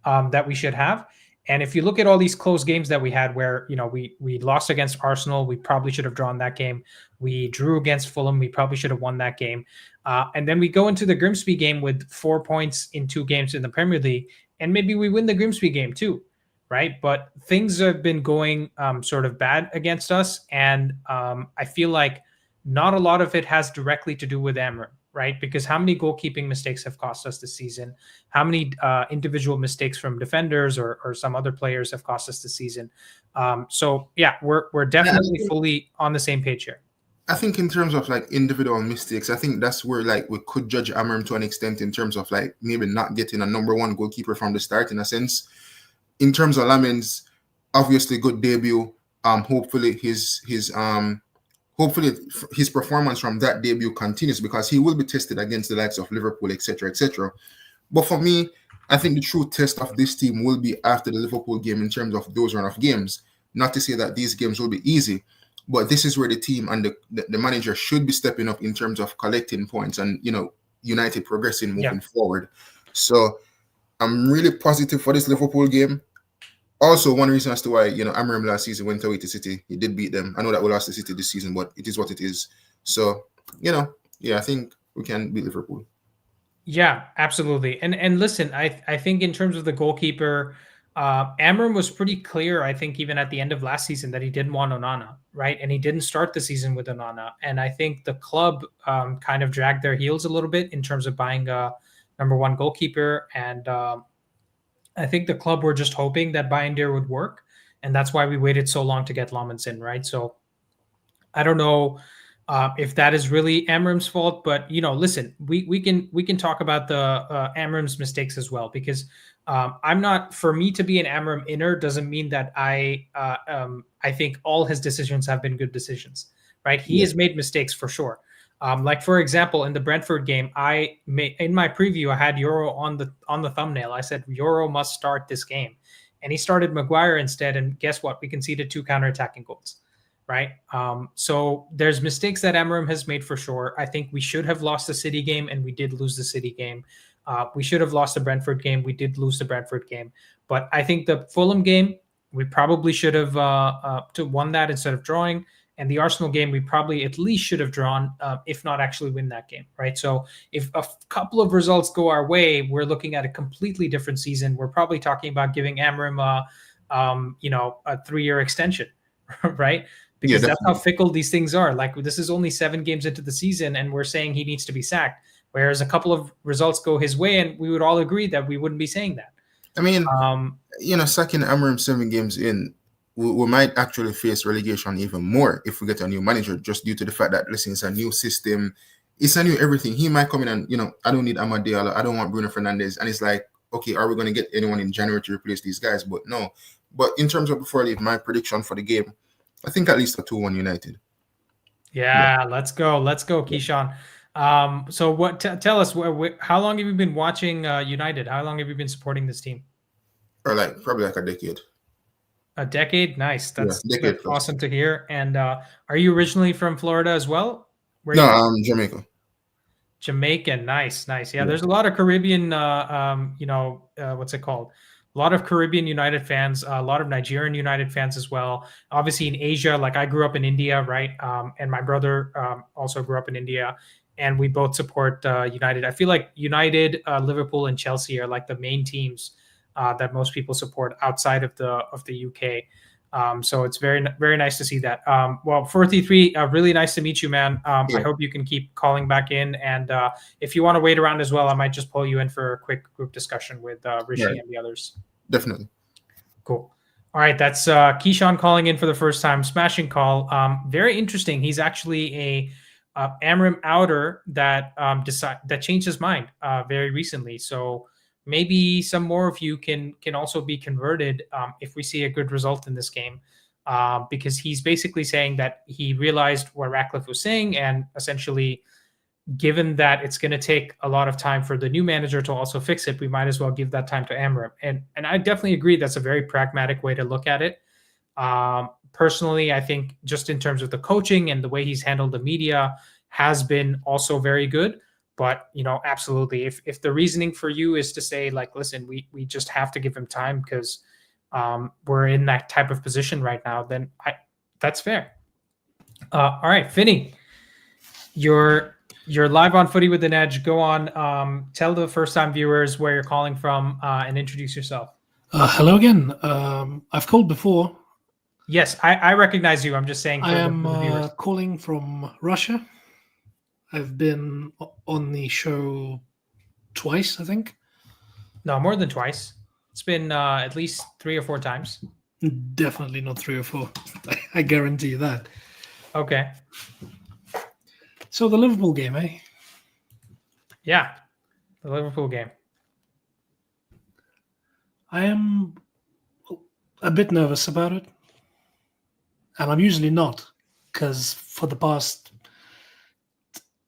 that we should have. And if you look at all these close games that we had where, we lost against Arsenal, we probably should have drawn that game. We drew against Fulham, we probably should have won that game. And then we go into the Grimsby game with 4 points in 2 games in the Premier League, and maybe we win the Grimsby game too, right? But things have been going sort of bad against us, and I feel like not a lot of it has directly to do with Amorim, right? Because how many goalkeeping mistakes have cost us this season? How many individual mistakes from defenders or some other players have cost us this season? So yeah, we're definitely fully on the same page here. I think in terms of like individual mistakes, I think that's where like we could judge Amorim to an extent in terms of like maybe not getting a number one goalkeeper from the start in a sense. In terms of Lamin's obviously good debut, hopefully his performance from that debut continues because he will be tested against the likes of Liverpool, etc., etc. But for me, I think the true test of this team will be after the Liverpool game in terms of those run of games. Not to say that these games will be easy, but this is where the team and the manager should be stepping up in terms of collecting points and, United progressing moving forward. So I'm really positive for this Liverpool game. Also, one reason as to why, Amorim last season went away to City. He did beat them. I know that we lost to City this season, but it is what it is. So, I think we can beat Liverpool. Yeah, absolutely. And listen, I think in terms of the goalkeeper, Amorim was pretty clear, I think, even at the end of last season that he didn't want Onana, right? And he didn't start the season with Onana. And I think the club kind of dragged their heels a little bit in terms of buying a number one goalkeeper. And I think the club were just hoping that Bayindir would work. And that's why we waited so long to get Lammens in, right? So I don't know if that is really Amorim's fault, but listen, we can talk about the Amorim's mistakes as well, because I'm not, for me to be an Amorim inner doesn't mean that I think all his decisions have been good decisions, right? He has made mistakes for sure. Like for example, in the Brentford game, in my preview I had Euro on the thumbnail. I said Euro must start this game, and he started Maguire instead. And guess what? We conceded 2 counterattacking goals. Right. So there's mistakes that Amorim has made for sure. I think we should have lost the City game, and we did lose the City game. We should have lost the Brentford game. We did lose the Brentford game. But I think the Fulham game, we probably should have won that instead of drawing. And the Arsenal game, we probably at least should have drawn, if not actually win that game. Right. So if a couple of results go our way, we're looking at a completely different season. We're probably talking about giving Amorim a 3-year extension. Right. Because that's how fickle these things are. Like, this is only 7 games into the season, and we're saying he needs to be sacked. Whereas a couple of results go his way, and we would all agree that we wouldn't be saying that. I mean, sacking Amorim 7 games in, we might actually face relegation even more if we get a new manager, just due to the fact that, listen, it's a new system. It's a new everything. He might come in and, I don't need Amad Diallo. I don't want Bruno Fernandes. And it's like, okay, are we going to get anyone in January to replace these guys? But no. But in terms of, before I leave, my prediction for the game, I think at least a 2-1 United. Yeah, let's go, Keyshawn. So tell us, how long have you been watching United? How long have you been supporting this team? Or probably a decade. A decade? Nice. That's decade awesome to hear. And are you originally from Florida as well? No, I'm Jamaica. Jamaican, nice. Yeah, there's a lot of Caribbean, what's it called? A lot of Caribbean United fans, a lot of Nigerian United fans as well. Obviously in Asia, like I grew up in India, right? And my brother also grew up in India, and we both support United. I feel like United, Liverpool, and Chelsea are like the main teams that most people support outside of the UK. So it's very, very nice to see that. Well, 43, really nice to meet you, man. I hope you can keep calling back in. And if you want to wait around as well, I might just pull you in for a quick group discussion with Rishi and the others. Definitely. Cool. All right. That's Keyshawn calling in for the first time. Smashing call. Very interesting. He's actually a Amorim outer that changed his mind very recently. So maybe some more of you can also be converted if we see a good result in this game, because he's basically saying that he realized what Ratcliffe was saying, and essentially, given that it's going to take a lot of time for the new manager to also fix it, we might as well give that time to Amorim. And I definitely agree that's a very pragmatic way to look at it. Personally, I think just in terms of the coaching and the way he's handled the media has been also very good. But, absolutely, if the reasoning for you is to say, like, listen, we just have to give him time because we're in that type of position right now, then that's fair. All right, Finney, you're live on Footy with an Edge. Go on, tell the first-time viewers where you're calling from and introduce yourself. Hello again. I've called before. Yes, I recognize you. I'm just saying. I am calling from Russia. I've been on the show twice, I think. No, more than twice. It's been at least 3 or 4 times. Definitely not 3 or 4. I guarantee you that. Okay. So the Liverpool game, eh? Yeah, the Liverpool game. I am a bit nervous about it. And I'm usually not, because for the past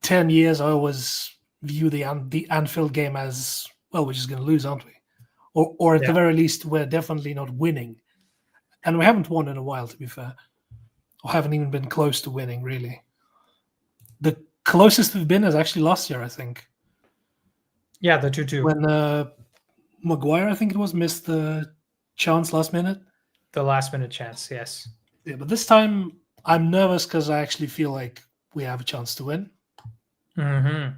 10 years, I always view the Anfield game as, well, we're just going to lose, aren't we? Or at the very least, we're definitely not winning. And we haven't won in a while, to be fair. Or haven't even been close to winning, really. The closest we've been is actually last year, I think. Yeah, the 2-2. When Maguire, I think it was, missed the chance last minute. The last minute chance, yes. Yeah, but this time I'm nervous because I actually feel like we have a chance to win. Mm-hmm.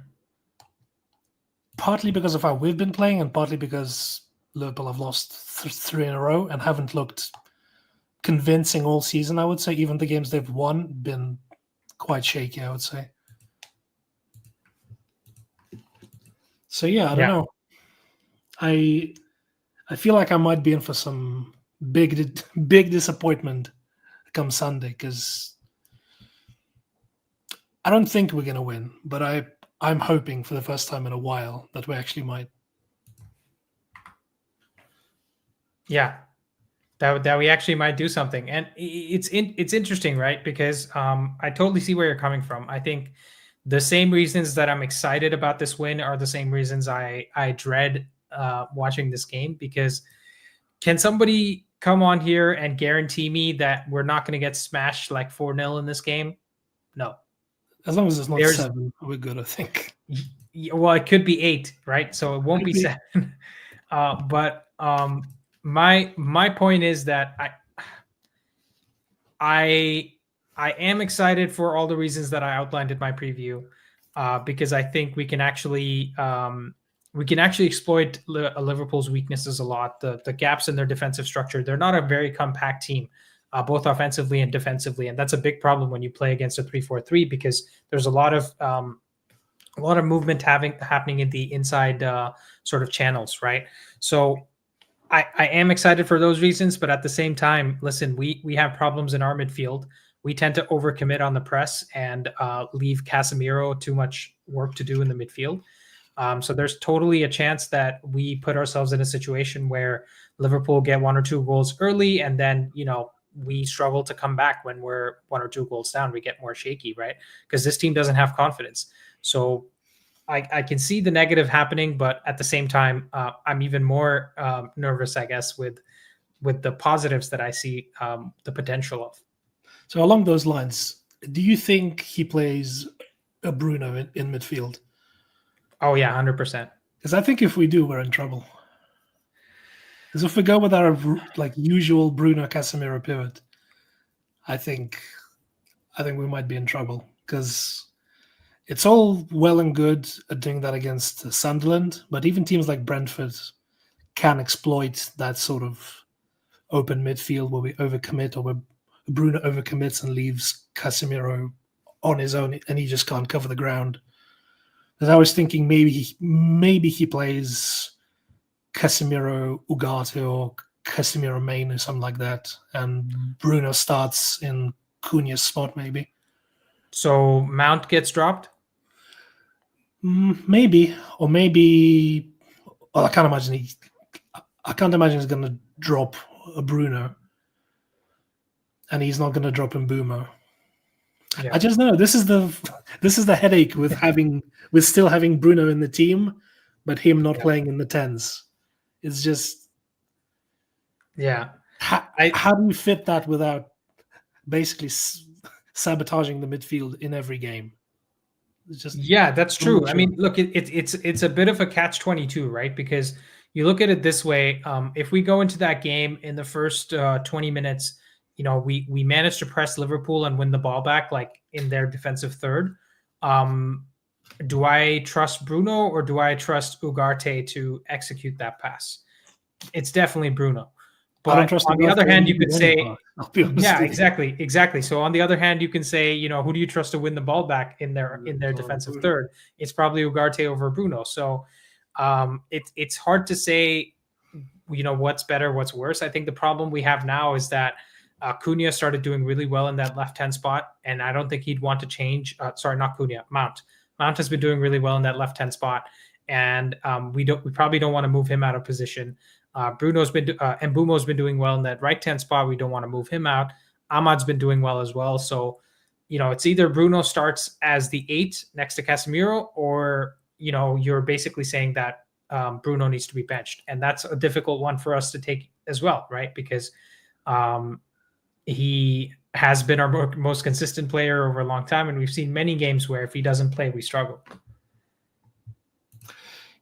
Partly because of how we've been playing, and partly because Liverpool have lost 3 in a row and haven't looked convincing all season, I would say. Even the games they've won been quite shaky, I would say. So yeah, I don't know. I feel like I might be in for some big disappointment come Sunday, because I don't think we're going to win, but I'm hoping for the first time in a while that we actually might. Yeah, that we actually might do something, and it's interesting, right? Because I totally see where you're coming from. I think the same reasons that I'm excited about this win are the same reasons I dread watching this game, because can somebody come on here and guarantee me that we're not going to get smashed like 4-0 in this game? No. As long as it's not 7, we're good, I think. Well, it could be 8, right? So it won't be 7. But my point is that I am excited for all the reasons that I outlined in my preview, because I think we can actually exploit Liverpool's weaknesses a lot. The gaps in their defensive structure. They're not a very compact team, both offensively and defensively, and that's a big problem when you play against a 3-4-3, because there's a lot of movement happening in the inside sort of channels, right? So I am excited for those reasons, but at the same time, listen, we have problems in our midfield. We tend to overcommit on the press and leave Casemiro too much work to do in the midfield. So there's totally a chance that we put ourselves in a situation where Liverpool get 1 or 2 goals early, and then we struggle to come back when we're 1 or 2 goals down. We get more shaky, right? Because this team doesn't have confidence. So I can see the negative happening, but at the same time, I'm even more nervous, I guess, with the positives that I see the potential of. So along those lines, do you think he plays a Bruno in midfield? Oh yeah, 100%. Because I think if we do, we're in trouble. Because if we go with our usual Bruno Casemiro pivot, I think we might be in trouble, because it's all well and good at doing that against Sunderland, but even teams like Brentford can exploit that sort of open midfield where we overcommit, or where Bruno overcommits and leaves Casemiro on his own, and he just can't cover the ground. Because I was thinking maybe he plays Casemiro Ugarte or Casemiro Main or something like that, and Bruno starts in Cunha's spot maybe. So Mount gets dropped? Maybe. Well, I can't imagine he's going to drop a Bruno, and he's not going to drop Mbeumo. Yeah. I just know this is the headache with still having Bruno in the team, but him not playing in the 10s. It's just, how do you fit that without basically sabotaging the midfield in every game? That's true. I mean, look, it's a bit of a catch-22, right? Because you look at it this way: if we go into that game in the first 20 minutes, we managed to press Liverpool and win the ball back, like in their defensive third. Do I trust Bruno or do I trust Ugarte to execute that pass? It's definitely Bruno. I don't But trust on the Ugarte other hand, you could say, anymore, I'll be honest yeah, with you. exactly. So on the other hand, you can say, who do you trust to win the ball back in their defensive third? It's probably Ugarte over Bruno. So it's hard to say, what's better, what's worse. I think the problem we have now is that Cunha started doing really well in that left-hand spot, and I don't think he'd want to change. Sorry, not Cunha, Mount. Mount has been doing really well in that left-hand spot, and we probably don't want to move him out of position. Bruno's been and Mbumo's been doing well in that right-hand spot. We don't want to move him out. Ahmad's been doing well as well. So, it's either Bruno starts as the 8 next to Casemiro, or you're basically saying that Bruno needs to be benched, and that's a difficult one for us to take as well, right? Because he has been our most consistent player over a long time, and we've seen many games where if he doesn't play, we struggle.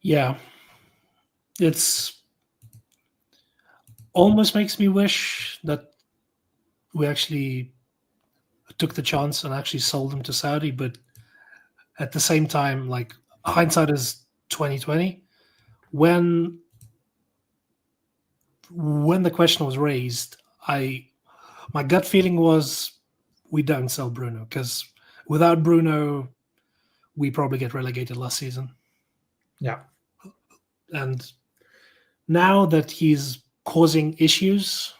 Yeah, it's almost makes me wish that we actually took the chance and actually sold him to Saudi, but at the same time, like, hindsight is 2020. When the question was raised, my gut feeling was we don't sell Bruno, because without Bruno, we probably get relegated last season. Yeah. And now that he's causing issues,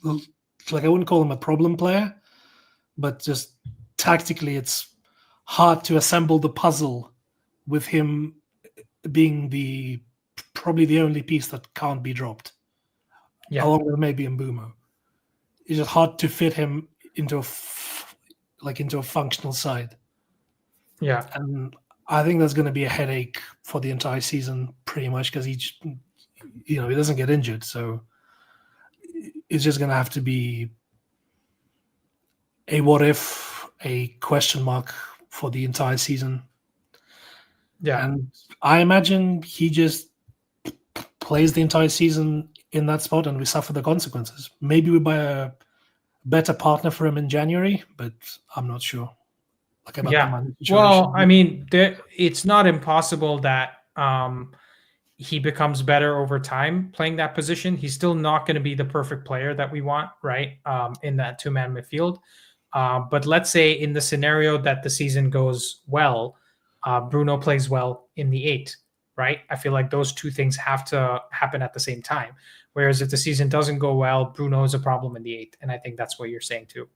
like, I wouldn't call him a problem player, but just tactically, it's hard to assemble the puzzle with him being probably the only piece that can't be dropped. Yeah. Along with maybe Mbumo. It's just hard to fit him into a functional side. Yeah. And I think that's going to be a headache for the entire season, pretty much, because he doesn't get injured. So it's just going to have to be a what if, a question mark for the entire season. Yeah. And I imagine he just plays the entire season in that spot and we suffer the consequences. Maybe we buy a better partner for him in January, but I'm not sure. About the money situation. Well, I mean, it's not impossible that he becomes better over time playing that position. He's still not going to be the perfect player that we want, right? In that 2-man midfield. But let's say in the scenario that the season goes well, Bruno plays well in the 8, right? I feel like those two things have to happen at the same time. Whereas if the season doesn't go well, Bruno is a problem in the 8. And I think that's what you're saying too.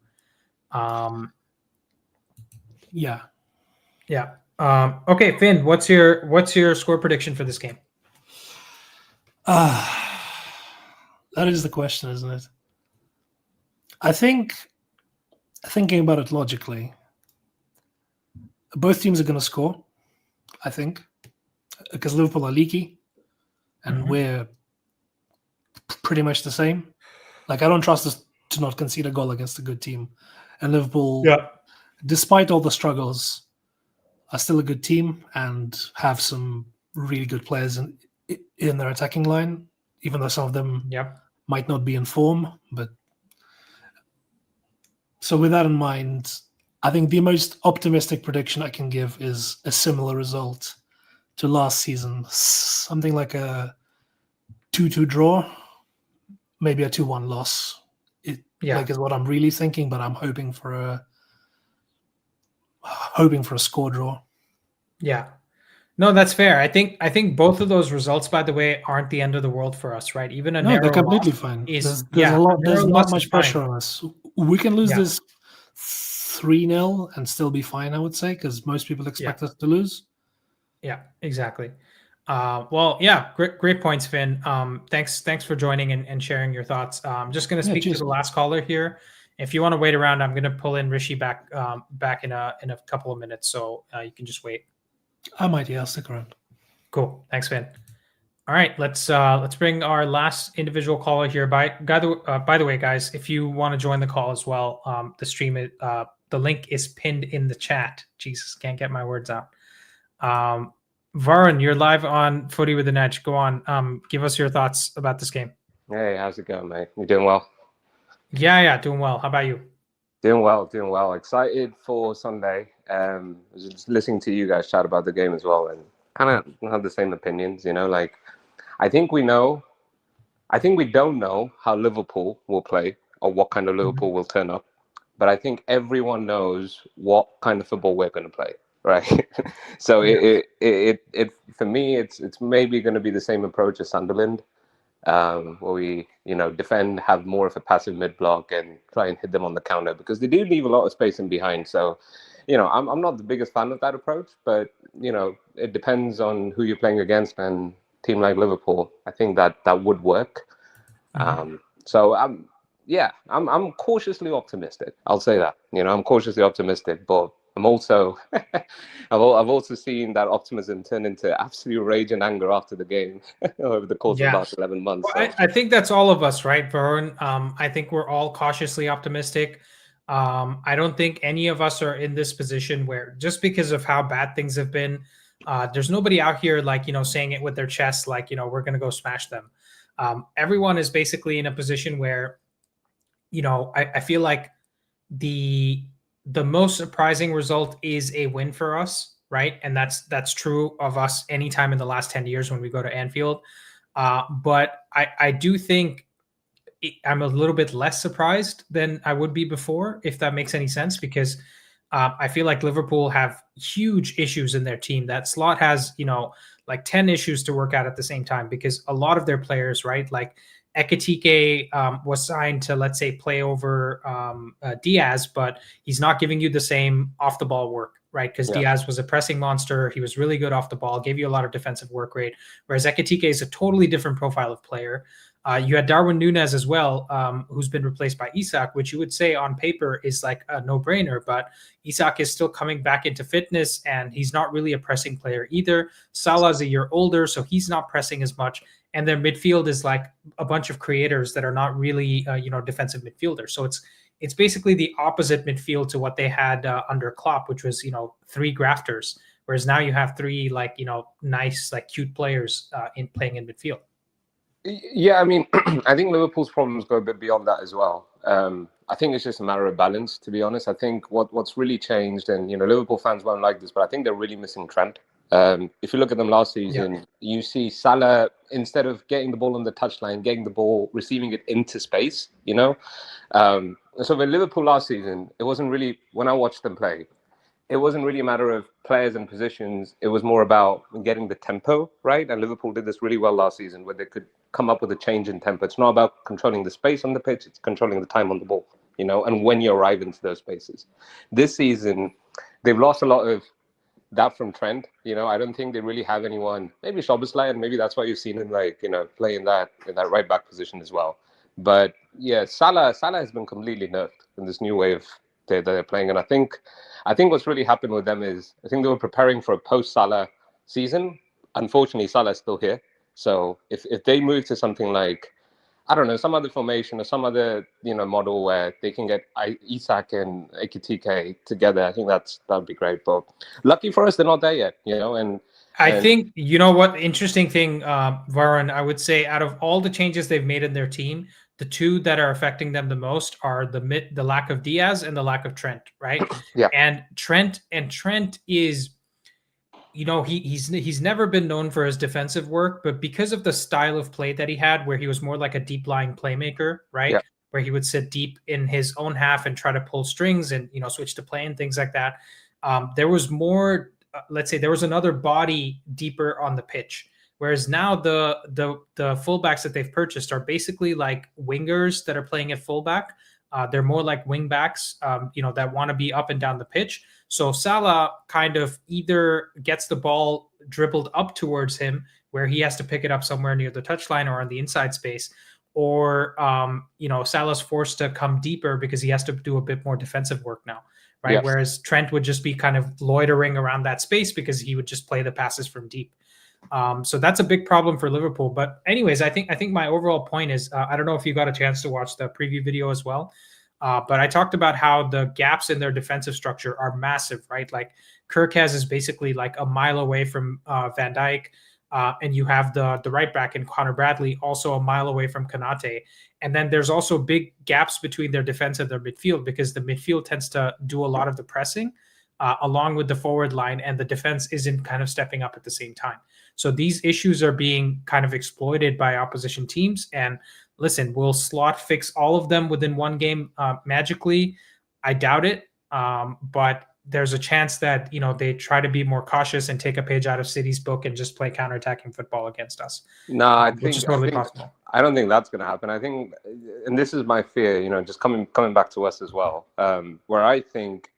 Yeah. Okay, Finn, what's your score prediction for this game? That is the question, isn't it? I think, thinking about it logically, both teams are going to score, I think, because Liverpool are leaky and we're pretty much the same. Like, I don't trust us to not concede a goal against a good team. And Liverpool, despite all the struggles, are still a good team and have some really good players in their attacking line, even though some of them might not be in form. But so with that in mind, I think the most optimistic prediction I can give is a similar result to last season, something like a 2-2 draw, maybe a 2-1 loss. Is what I'm really thinking, but I'm hoping for a score draw. Yeah. No, that's fair. I think both of those results, by the way, aren't the end of the world for us, right? Even a narrow they're completely loss fine. Is, There's not much pressure on us. We can lose this 3-0 and still be fine, I would say, because most people expect us to lose. Yeah, exactly. Great points, Finn. Thanks for joining and sharing your thoughts. I'm just going to speak to the last caller here. If you want to wait around, I'm going to pull in Rishi back in a couple of minutes, so you can just wait. I might, I'll stick around. Cool. Thanks, Finn. All right, let's bring our last individual caller here. By the way, guys, if you want to join the call as well, the stream the link is pinned in the chat. Jesus, can't get my words out. Varun, you're live on Footy with an Edge. Go on. Give us your thoughts about this game. Hey, how's it going, mate? You doing well? Yeah, doing well. How about you? Doing well. Excited for Sunday. I was just listening to you guys chat about the game as well, and kind of have the same opinions. Like, I think we know I think we don't know how Liverpool will play or what kind of Liverpool will turn up, but I think everyone knows what kind of football we're going to play, right? So it for me, it's maybe going to be the same approach as Sunderland, where we defend, have more of a passive mid block, and try and hit them on the counter, because they do leave a lot of space in behind. So, I'm not the biggest fan of that approach, but it depends on who you're playing against, and team like Liverpool, I think that would work. So I'm cautiously optimistic. I'll say that. I'm cautiously optimistic, but I'm also I've also seen that optimism turn into absolute rage and anger after the game over the course of the last 11 months. Well, I think that's all of us, right, Varun? I think we're all cautiously optimistic. I don't think any of us are in this position where, just because of how bad things have been, there's nobody out here saying it with their chest, like, we're going to go smash them. Everyone is basically in a position where, I feel like the most surprising result is a win for us, right? And that's true of us anytime in the last 10 years when we go to Anfield. But I do think I'm a little bit less surprised than I would be before, if that makes any sense, because I feel like Liverpool have huge issues in their team. That Slot has, like 10 issues to work out at the same time, because a lot of their players, right, like Ekitike was signed to, let's say, play over Diaz, but he's not giving you the same off the ball work, right? Because Diaz was a pressing monster. He was really good off the ball, gave you a lot of defensive work rate, whereas Ekitike is a totally different profile of player. You had Darwin Núñez as well, who's been replaced by Isak, which you would say on paper is like a no-brainer, but Isak is still coming back into fitness, and he's not really a pressing player either. Salah's a year older, so he's not pressing as much. And their midfield is like a bunch of creators that are not really, defensive midfielders. So it's basically the opposite midfield to what they had under Klopp, which was, 3 grafters, whereas now you have 3 nice, cute players playing in midfield. Yeah, I mean, I think Liverpool's problems go a bit beyond that as well. I think it's just a matter of balance, to be honest. I think what's really changed, and Liverpool fans won't like this, but I think they're really missing Trent. If you look at them last season, you see Salah, instead of getting the ball on the touchline, getting the ball, receiving it into space, So with Liverpool last season, it wasn't really, when I watched them play, it wasn't really a matter of players and positions. It was more about getting the tempo right. And Liverpool did this really well last season, where they could come up with a change in tempo. It's not about controlling the space on the pitch. It's controlling the time on the ball, and when you arrive into those spaces. This season, they've lost a lot of that from Trent. I don't think they really have anyone. Maybe Szoboszlai, and maybe that's why you've seen him play in that right back position as well. But yeah, Salah has been completely nerfed in this new way of they're playing. And I think what's really happened with them is, I think they were preparing for a post-Salah season. Unfortunately, Salah's still here. So if they move to something like, I don't know, some other formation or some other model where they can get Isak and Ekitike together, I think that'd be great. But lucky for us, they're not there yet. And I think what interesting thing, Varun, I would say, out of all the changes they've made in their team, the 2 that are affecting them the most are the lack of Diaz and the lack of Trent, right? Yeah. And Trent is, he's never been known for his defensive work, but because of the style of play that he had, where he was more like a deep lying playmaker, right? Yeah. Where he would sit deep in his own half and try to pull strings and switch to play and things like that. There was more, let's say, there was another body deeper on the pitch. Whereas now the fullbacks that they've purchased are basically like wingers that are playing at fullback. They're more like wing backs, that want to be up and down the pitch. So Salah kind of either gets the ball dribbled up towards him, where he has to pick it up somewhere near the touchline or on the inside space, or Salah's forced to come deeper because he has to do a bit more defensive work now, right? Yes. Whereas Trent would just be kind of loitering around that space because he would just play the passes from deep. So that's a big problem for Liverpool. But anyways, I think my overall point is, I don't know if you got a chance to watch the preview video as well, but I talked about how the gaps in their defensive structure are massive, right? Like Kirkaz is basically like a mile away from Van Dijk, and you have the right back in Connor Bradley also a mile away from Konate. And then there's also big gaps between their defense and their midfield, because the midfield tends to do a lot of the pressing. along with the forward line, and the defense isn't kind of stepping up at the same time. So these issues are being kind of exploited by opposition teams. And listen, will Slot fix all of them within one game magically? I doubt it. But there's a chance that they try to be more cautious and take a page out of City's book and just play counterattacking football against us. No, which is totally possible. I don't think that's going to happen. I think, and this is my fear, just coming back to us as well, where I think,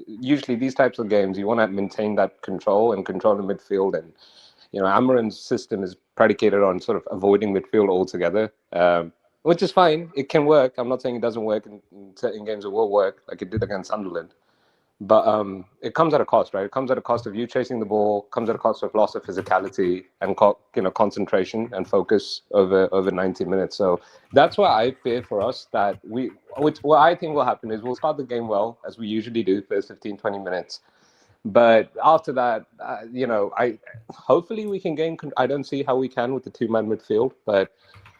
usually these types of games, you want to maintain that control the midfield. And, Amarin's system is predicated on sort of avoiding midfield altogether, which is fine. It can work. I'm not saying it doesn't work. In certain games it will work, like it did against Sunderland. But it comes at a cost, right? It comes at a cost of you chasing the ball, comes at a cost of loss of physicality and concentration and focus over 90 minutes. So that's why I fear for us that what I think will happen is we'll start the game well, as we usually do, first 15, 20 minutes. But after that, hopefully we can gain. I don't see how we can with the two-man midfield, but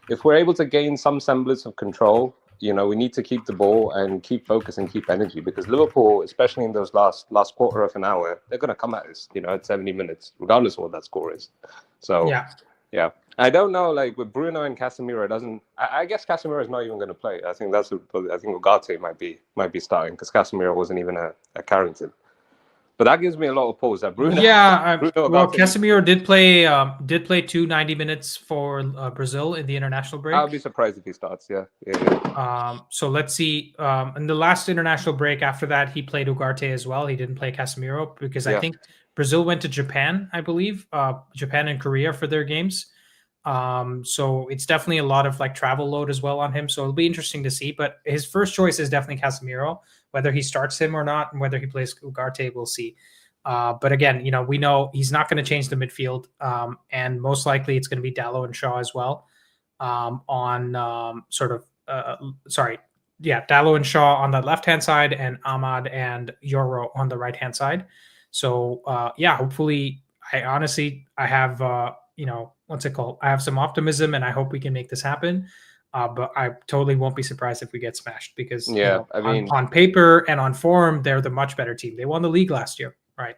if we're able to gain some semblance of control, we need to keep the ball and keep focus and keep energy, because Liverpool, especially in those last quarter of an hour, they're going to come at us, at 70 minutes, regardless of what that score is. So, yeah. I don't know, like with Bruno and Casemiro, I guess Casemiro is not even going to play. I think Ugarte might be starting, because Casemiro wasn't even a Carrington. But that gives me a lot of pause. That Bruno. Yeah, Casemiro did play 2 90 minutes for Brazil in the international break. I'll be surprised if he starts. Yeah. So let's see. In the last international break after that, he played Ugarte as well. He didn't play Casemiro because I think Brazil went to Japan, I believe, Japan and Korea for their games. So it's definitely a lot of like travel load as well on him. So it'll be interesting to see. But his first choice is definitely Casemiro. Whether he starts him or not, and whether he plays Ugarte, we'll see. But again, we know he's not going to change the midfield, and most likely it's going to be Dalot and Shaw as well. Dalot and Shaw on the left-hand side, and Ahmad and Yoro on the right-hand side. So hopefully, I have what's it called? I have some optimism, and I hope we can make this happen. But I totally won't be surprised if we get smashed, because on paper and on form, they're the much better team. They won the league last year, right?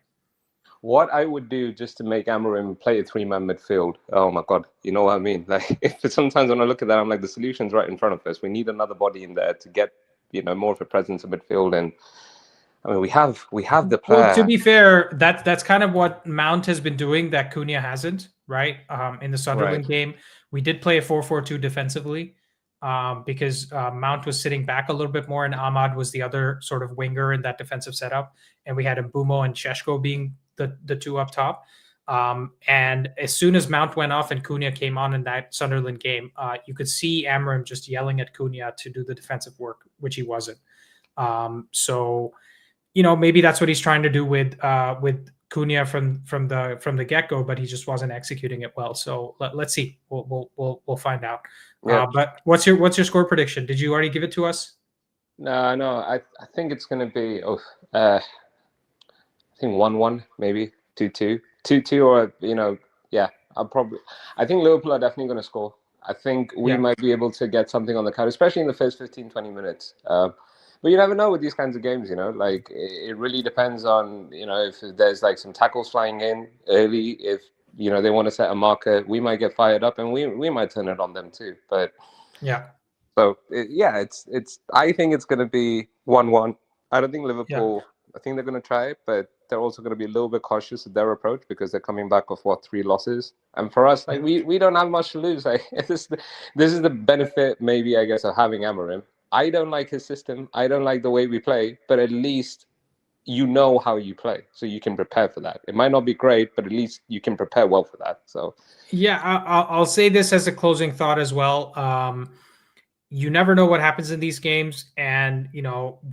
What I would do just to make Amorim play a three-man midfield, oh my God, you know what I mean? Like, sometimes when I look at that, I'm like, the solution's right in front of us. We need another body in there to get, more of a presence in midfield. And I mean, we have the player. Well, to be fair, that's kind of what Mount has been doing that Cunha hasn't, right? In the Sunderland game, we did play a 4-4-2 defensively. Because Mount was sitting back a little bit more, and Ahmad was the other sort of winger in that defensive setup, and we had Mbumo and Sheshko being the two up top. And as soon as Mount went off and Cunha came on in that Sunderland game, you could see Amorim just yelling at Cunha to do the defensive work, which he wasn't. So maybe that's what he's trying to do with Cunha from the get-go, but he just wasn't executing it well. So let's see. We'll find out. Yeah. But what's your score prediction? Did you already give it to us? No. I think it's going to be I think 1-1, maybe 2-2, 2-2, or I think Liverpool are definitely going to score. I think we might be able to get something on the counter, especially in the first 15-20 minutes. But you never know with these kinds of games, like it really depends on, if there's like some tackles flying in early, if, they want to set a marker, we might get fired up and we might turn it on them too. But so I think it's going to be 1-1. I don't think Liverpool, I think they're going to try it, but they're also going to be a little bit cautious with their approach, because they're coming back off 3 losses. And for us, like we don't have much to lose. Like this is the benefit, maybe, I guess, of having Amorim. I don't like his system. I don't like the way we play, but at least how you play, so you can prepare for that. It might not be great, but at least you can prepare well for that. So, I'll say this as a closing thought as well. You never know what happens in these games, and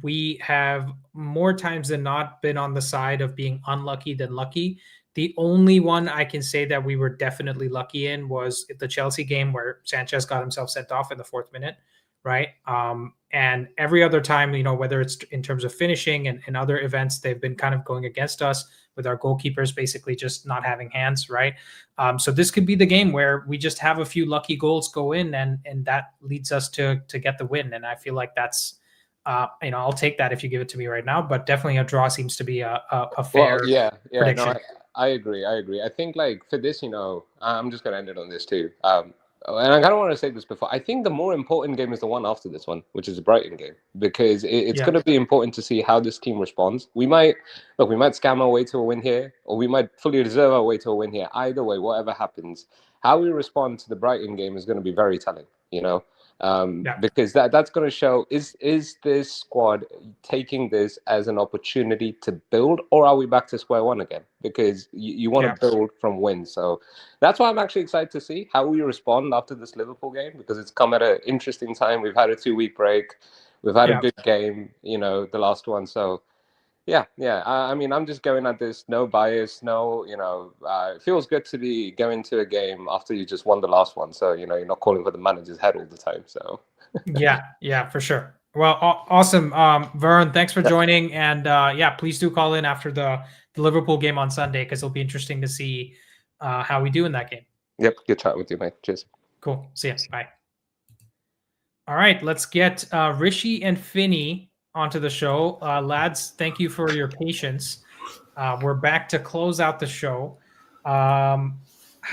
we have more times than not been on the side of being unlucky than lucky. The only one I can say that we were definitely lucky in was the Chelsea game, where Sanchez got himself sent off in the 4th minute. Right. And every other time, whether it's in terms of finishing and other events, they've been kind of going against us, with our goalkeepers basically just not having hands. Right. So this could be the game where we just have a few lucky goals go in, and that leads us to get the win. And I feel like that's I'll take that if you give it to me right now. But definitely a draw seems to be a fair prediction. No, I agree. I think like for this, I'm just gonna end it on this too. And I kind of want to say this before. I think the more important game is the one after this one, which is the Brighton game, because it's going to be important to see how this team responds. We might scam our way to a win here, or we might fully deserve our way to a win here. Either way, whatever happens, how we respond to the Brighton game is going to be very telling. Because that's going to show is this squad taking this as an opportunity to build, or are we back to square one again? Because you want to build from wins. So that's why I'm actually excited to see how we respond after this Liverpool game, because it's come at an interesting time. We've had a 2-week break. We've had a good game, the last one. So yeah. I mean, I'm just going at this, no bias, no, it feels good to be going to a game after you just won the last one. So, you're not calling for the manager's head all the time. So yeah, for sure. Well, awesome. Vern, thanks for joining. And please do call in after the Liverpool game on Sunday, because it'll be interesting to see how we do in that game. Yep. Good chat with you, mate. Cheers. Cool. See ya. Bye. All right. Let's get Rishi and Finney onto the show. Lads, thank you for your patience. We're back to close out the show. How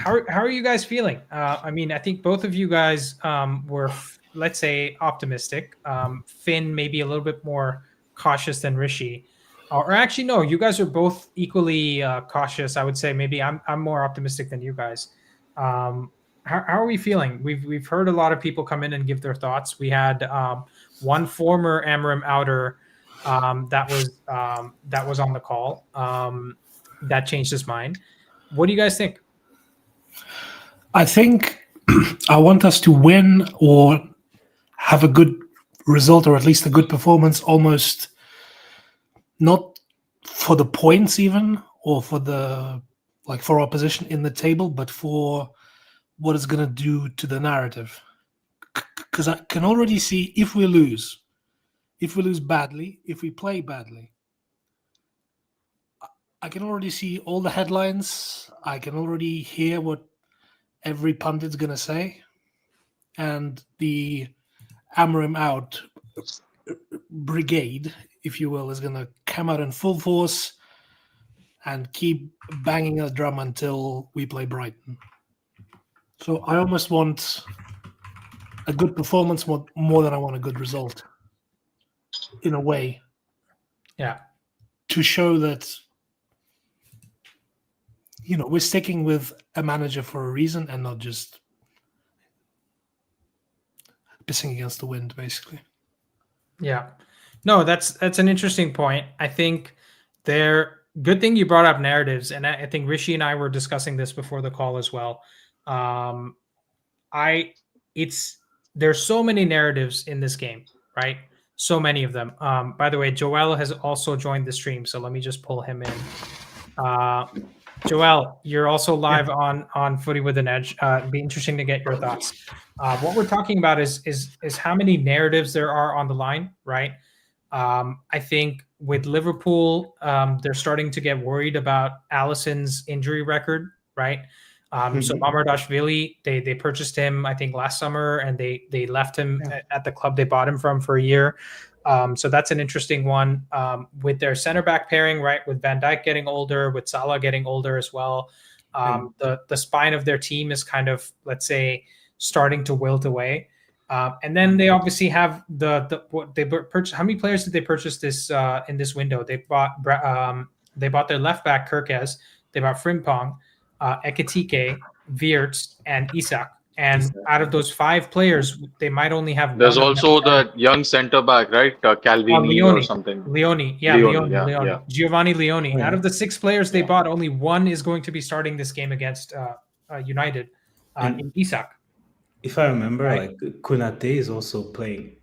are you guys feeling? I mean, I think both of you guys were, let's say, optimistic. Finn maybe a little bit more cautious than Rishi. Or actually, no, you guys are both equally cautious. I would say maybe I'm more optimistic than you guys. How are we feeling? We've heard a lot of people come in and give their thoughts. We had one former Amorim outer that was on the call that changed his mind. What do you guys think? I think I want us to win or have a good result, or at least a good performance, almost not for the points even, or for the for opposition in the table, but for what it's going to do to the narrative. Because I can already see if we lose badly, if we play badly, I can already see all the headlines. I can already hear what every pundit's going to say. And the Amorim out brigade, if you will, is going to come out in full force and keep banging the drum until we play Brighton. So I almost want a good performance more than I want a good result, in a way. Yeah. To show that, we're sticking with a manager for a reason and not just pissing against the wind, basically. Yeah. No, that's an interesting point. I think good thing you brought up narratives, and I think Rishi and I were discussing this before the call as well. There's so many narratives in this game, right? So many of them. By the way, Joel has also joined the stream, so let me just pull him in. Joel, you're also live on Footy with an Edge. It'd be interesting to get your thoughts. What we're talking about is how many narratives there are on the line, right? I think with Liverpool, they're starting to get worried about Alisson's injury record, right? So Mamardashvili, they purchased him, I think, last summer, and they left him at the club they bought him from for a year. So that's an interesting one. With their center back pairing, right, with Van Dijk getting older, with Salah getting older as well, the spine of their team is kind of, let's say, starting to wilt away. And then they obviously have what they purchased. How many players did they purchase this in this window? They bought their left back Kirkes. They bought Frimpong, Ekitike, Wirtz, and Isak. And out of those 5 players, they might only have. There's also the young centre back, right? Calvini or something. Leone. Giovanni Leone. Yeah. Out of the 6 players they bought, only 1 is going to be starting this game against United, in Isak. If I remember, right, Konate is also playing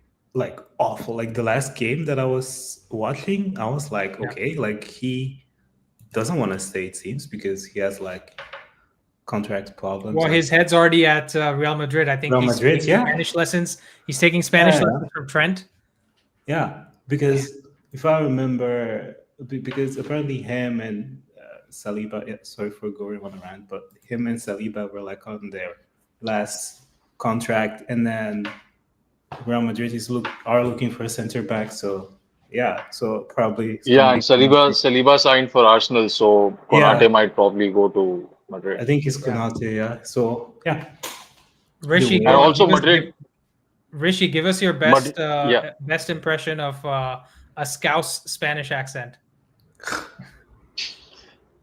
awful. The last game that I was watching, I was like, okay, he doesn't want to stay, it seems, because he has contract problems. Well, his head's already at Real Madrid. I think he's taking Spanish lessons. He's taking Spanish lessons from Trent. Yeah, because if I remember, because apparently him and Saliba, sorry for going on a rant, but him and Saliba were on their last contract, and then Real Madrid are looking for a center back. So yeah, so probably it's gonna Yeah, and be Saliba signed for Arsenal, so yeah. Konate might probably go to Madrid. I think it's Yeah. Konate. Yeah. So yeah, Rishi, The And war- also Madrid, Rishi, give us your Madrid, yeah. best impression of a Scouse Spanish accent.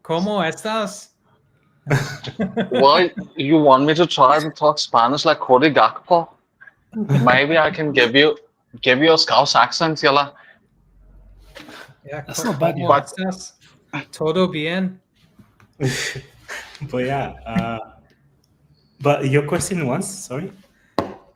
¿Cómo estás? Why you want me to try to talk Spanish like Cody Gakpo? Maybe I can give you a Scouse accent, yalla. Yeah, That's not bad, ¿Cómo yeah. estás? Todo bien. but yeah. But your question was sorry.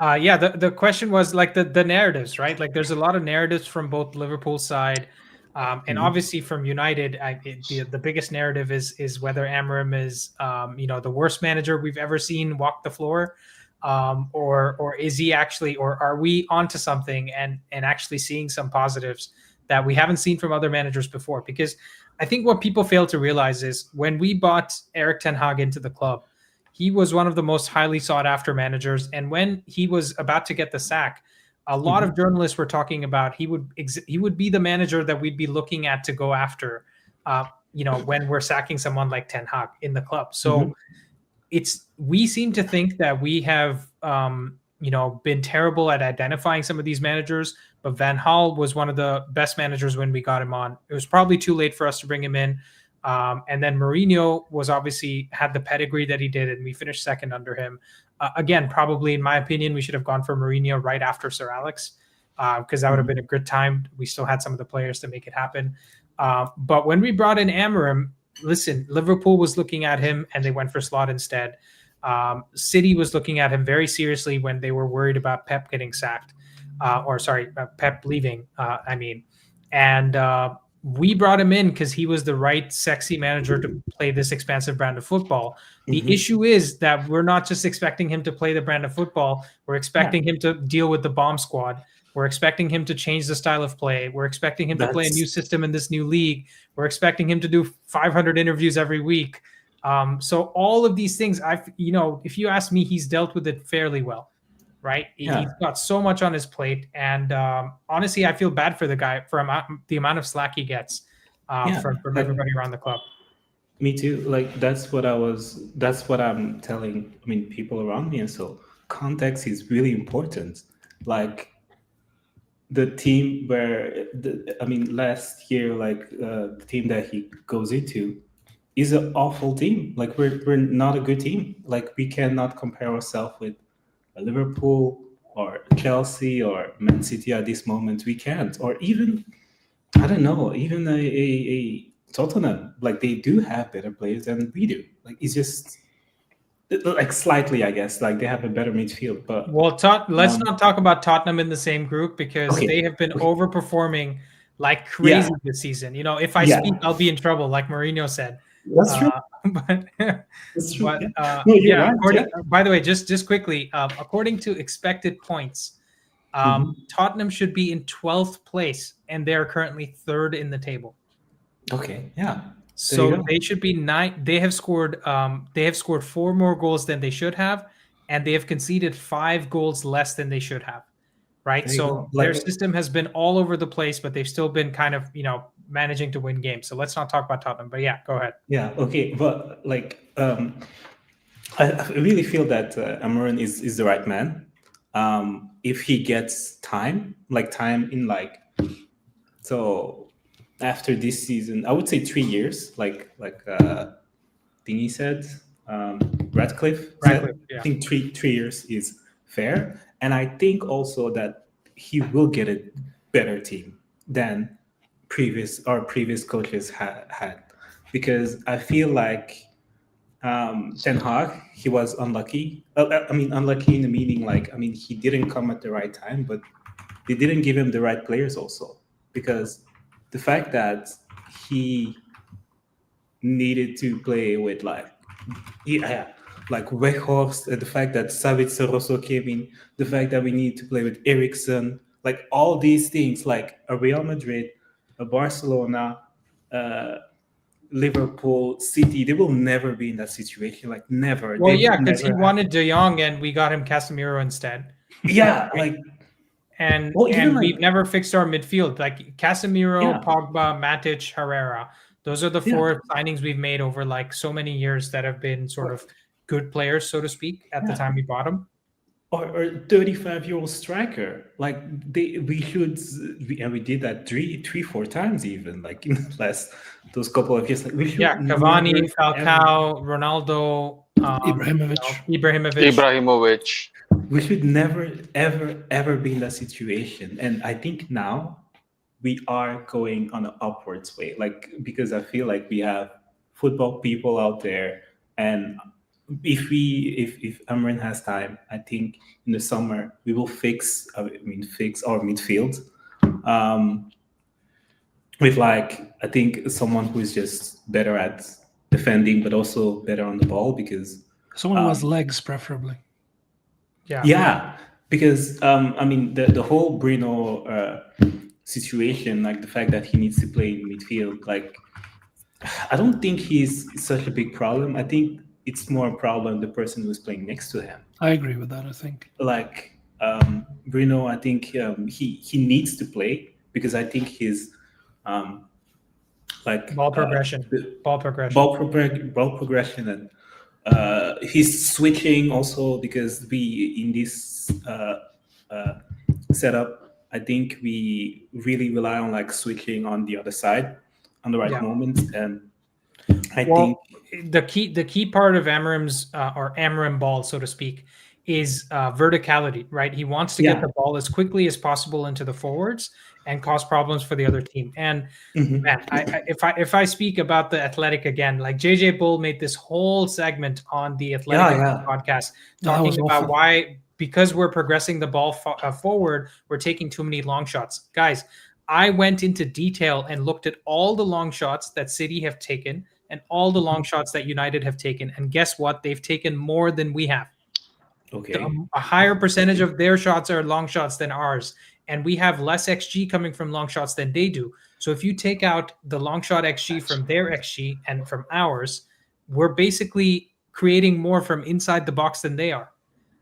Yeah, the question was like the narratives, right? Like there's a lot of narratives from both Liverpool side, and obviously from United. The biggest narrative is whether Amorim is the worst manager we've ever seen walk the floor, or is he actually, or are we onto something and actually seeing some positives that we haven't seen from other managers before? Because I think what people fail to realize is when we bought Eric Ten Hag into the club, he was one of the most highly sought after managers. And when he was about to get the sack, a lot of journalists were talking about he would be the manager that we'd be looking at to go after, when we're sacking someone like Ten Hag in the club. So we seem to think that we have, been terrible at identifying some of these managers, but Van Gaal was one of the best managers when we got him on. It was probably too late for us to bring him in. And then Mourinho was obviously had the pedigree that he did, and we finished second under him. Again, probably in my opinion, we should have gone for Mourinho right after Sir Alex, because that would have been a good time. We still had some of the players to make it happen. But when we brought in Amorim, listen, Liverpool was looking at him and they went for Slot instead. City was looking at him very seriously when they were worried about Pep getting sacked, Pep leaving. We brought him in because he was the right sexy manager to play this expansive brand of football. The issue is that we're not just expecting him to play the brand of football. We're expecting him to deal with the bomb squad. We're expecting him to change the style of play. We're expecting him to play a new system in this new league. We're expecting him to do 500 interviews every week. So all of these things, if you ask me, he's dealt with it fairly well. Right, he's got so much on his plate, and honestly, I feel bad for the guy for the amount of slack he gets from everybody around the club. Me too. Like that's what I'm telling. I mean, people around me, and so context is really important. Like the team last year, the team that he goes into is an awful team. Like we're not a good team. Like we cannot compare ourselves with Liverpool or Chelsea or Man City at this moment. We can't, or even I don't know, even a Tottenham. Like they do have better players than we do. Like it's just like slightly, I guess. Like they have a better midfield, but let's not talk about Tottenham in the same group because they have been overperforming like crazy this season. If I speak, I'll be in trouble, like Mourinho said. That's true. That's true. Right. By the way, just quickly, according to expected points, Tottenham should be in 12th place, and they're currently 3rd in the table. Okay, yeah. So they should be 9. They have scored 4 more goals than they should have, and they have conceded 5 goals less than they should have. Right, so their system has been all over the place, but they've still been kind of managing to win games. So let's not talk about Tottenham. But yeah, go ahead. Yeah, okay, but I really feel that Amorim is the right man. If he gets time so after this season, I would say 3 years, like Thingy said, Radcliffe said, yeah. I think 3 years is fair. And I think also that he will get a better team than previous coaches had, because I feel like Ten Hag, he was unlucky. Unlucky in the meaning he didn't come at the right time, but they didn't give him the right players also, because the fact that he needed to play with Weghorst, the fact that Savitzer also came in, the fact that we need to play with Eriksen, like all these things, like a Real Madrid, a Barcelona, Liverpool, City, they will never be in that situation. Like never. Well, yeah, because he wanted De Jong and we got him Casemiro instead. Yeah, like and Well, even we've like never fixed our midfield. Like Casemiro, Yeah. Pogba, Matic, Herrera. Those are the Yeah. 4 signings we've made over like so many years that have been sort of good players, so to speak, at the Yeah. time we bought them. or 35-year-old striker. Like we should, and we did that 4 times even, like in the last those couple of years. Like we should Cavani, never, Falcao, Ronaldo, Ibrahimovic. Ibrahimovic. we should never ever be in that situation. And I think now we are going on an upwards way, like, because I feel like we have football people out there, and if Amrin has time, I think in the summer we will fix our midfield, with like, I think someone who is just better at defending but also better on the ball, because Someone who has legs, preferably. yeah, because I mean the whole Bruno situation, like the fact that he needs to play in midfield, like I don't think he's such a big problem. I think it's more a problem the person who's playing next to him. I agree with that. I think Like Bruno, I think he needs to play, because I think his like ball progression, ball progression, and he's switching also, because we in this setup, I think we really rely on like switching on the other side on the right moments, and I think the key part of Amram's or Amram ball, so to speak, is verticality, right? He wants to get the ball as quickly as possible into the forwards and cause problems for the other team. And man, if I speak about the Athletic again, like JJ Bull made this whole segment on the Athletic podcast talking about why, because we're progressing the ball forward, we're taking too many long shots. Guys, I went into detail and looked at all the long shots that City have taken and all the long shots that United have taken. And guess what? They've taken more than we have. Okay. A higher percentage of their shots are long shots than ours. And we have less XG coming from long shots than they do. So if you take out the long shot XG from their XG and from ours, we're basically creating more from inside the box than they are.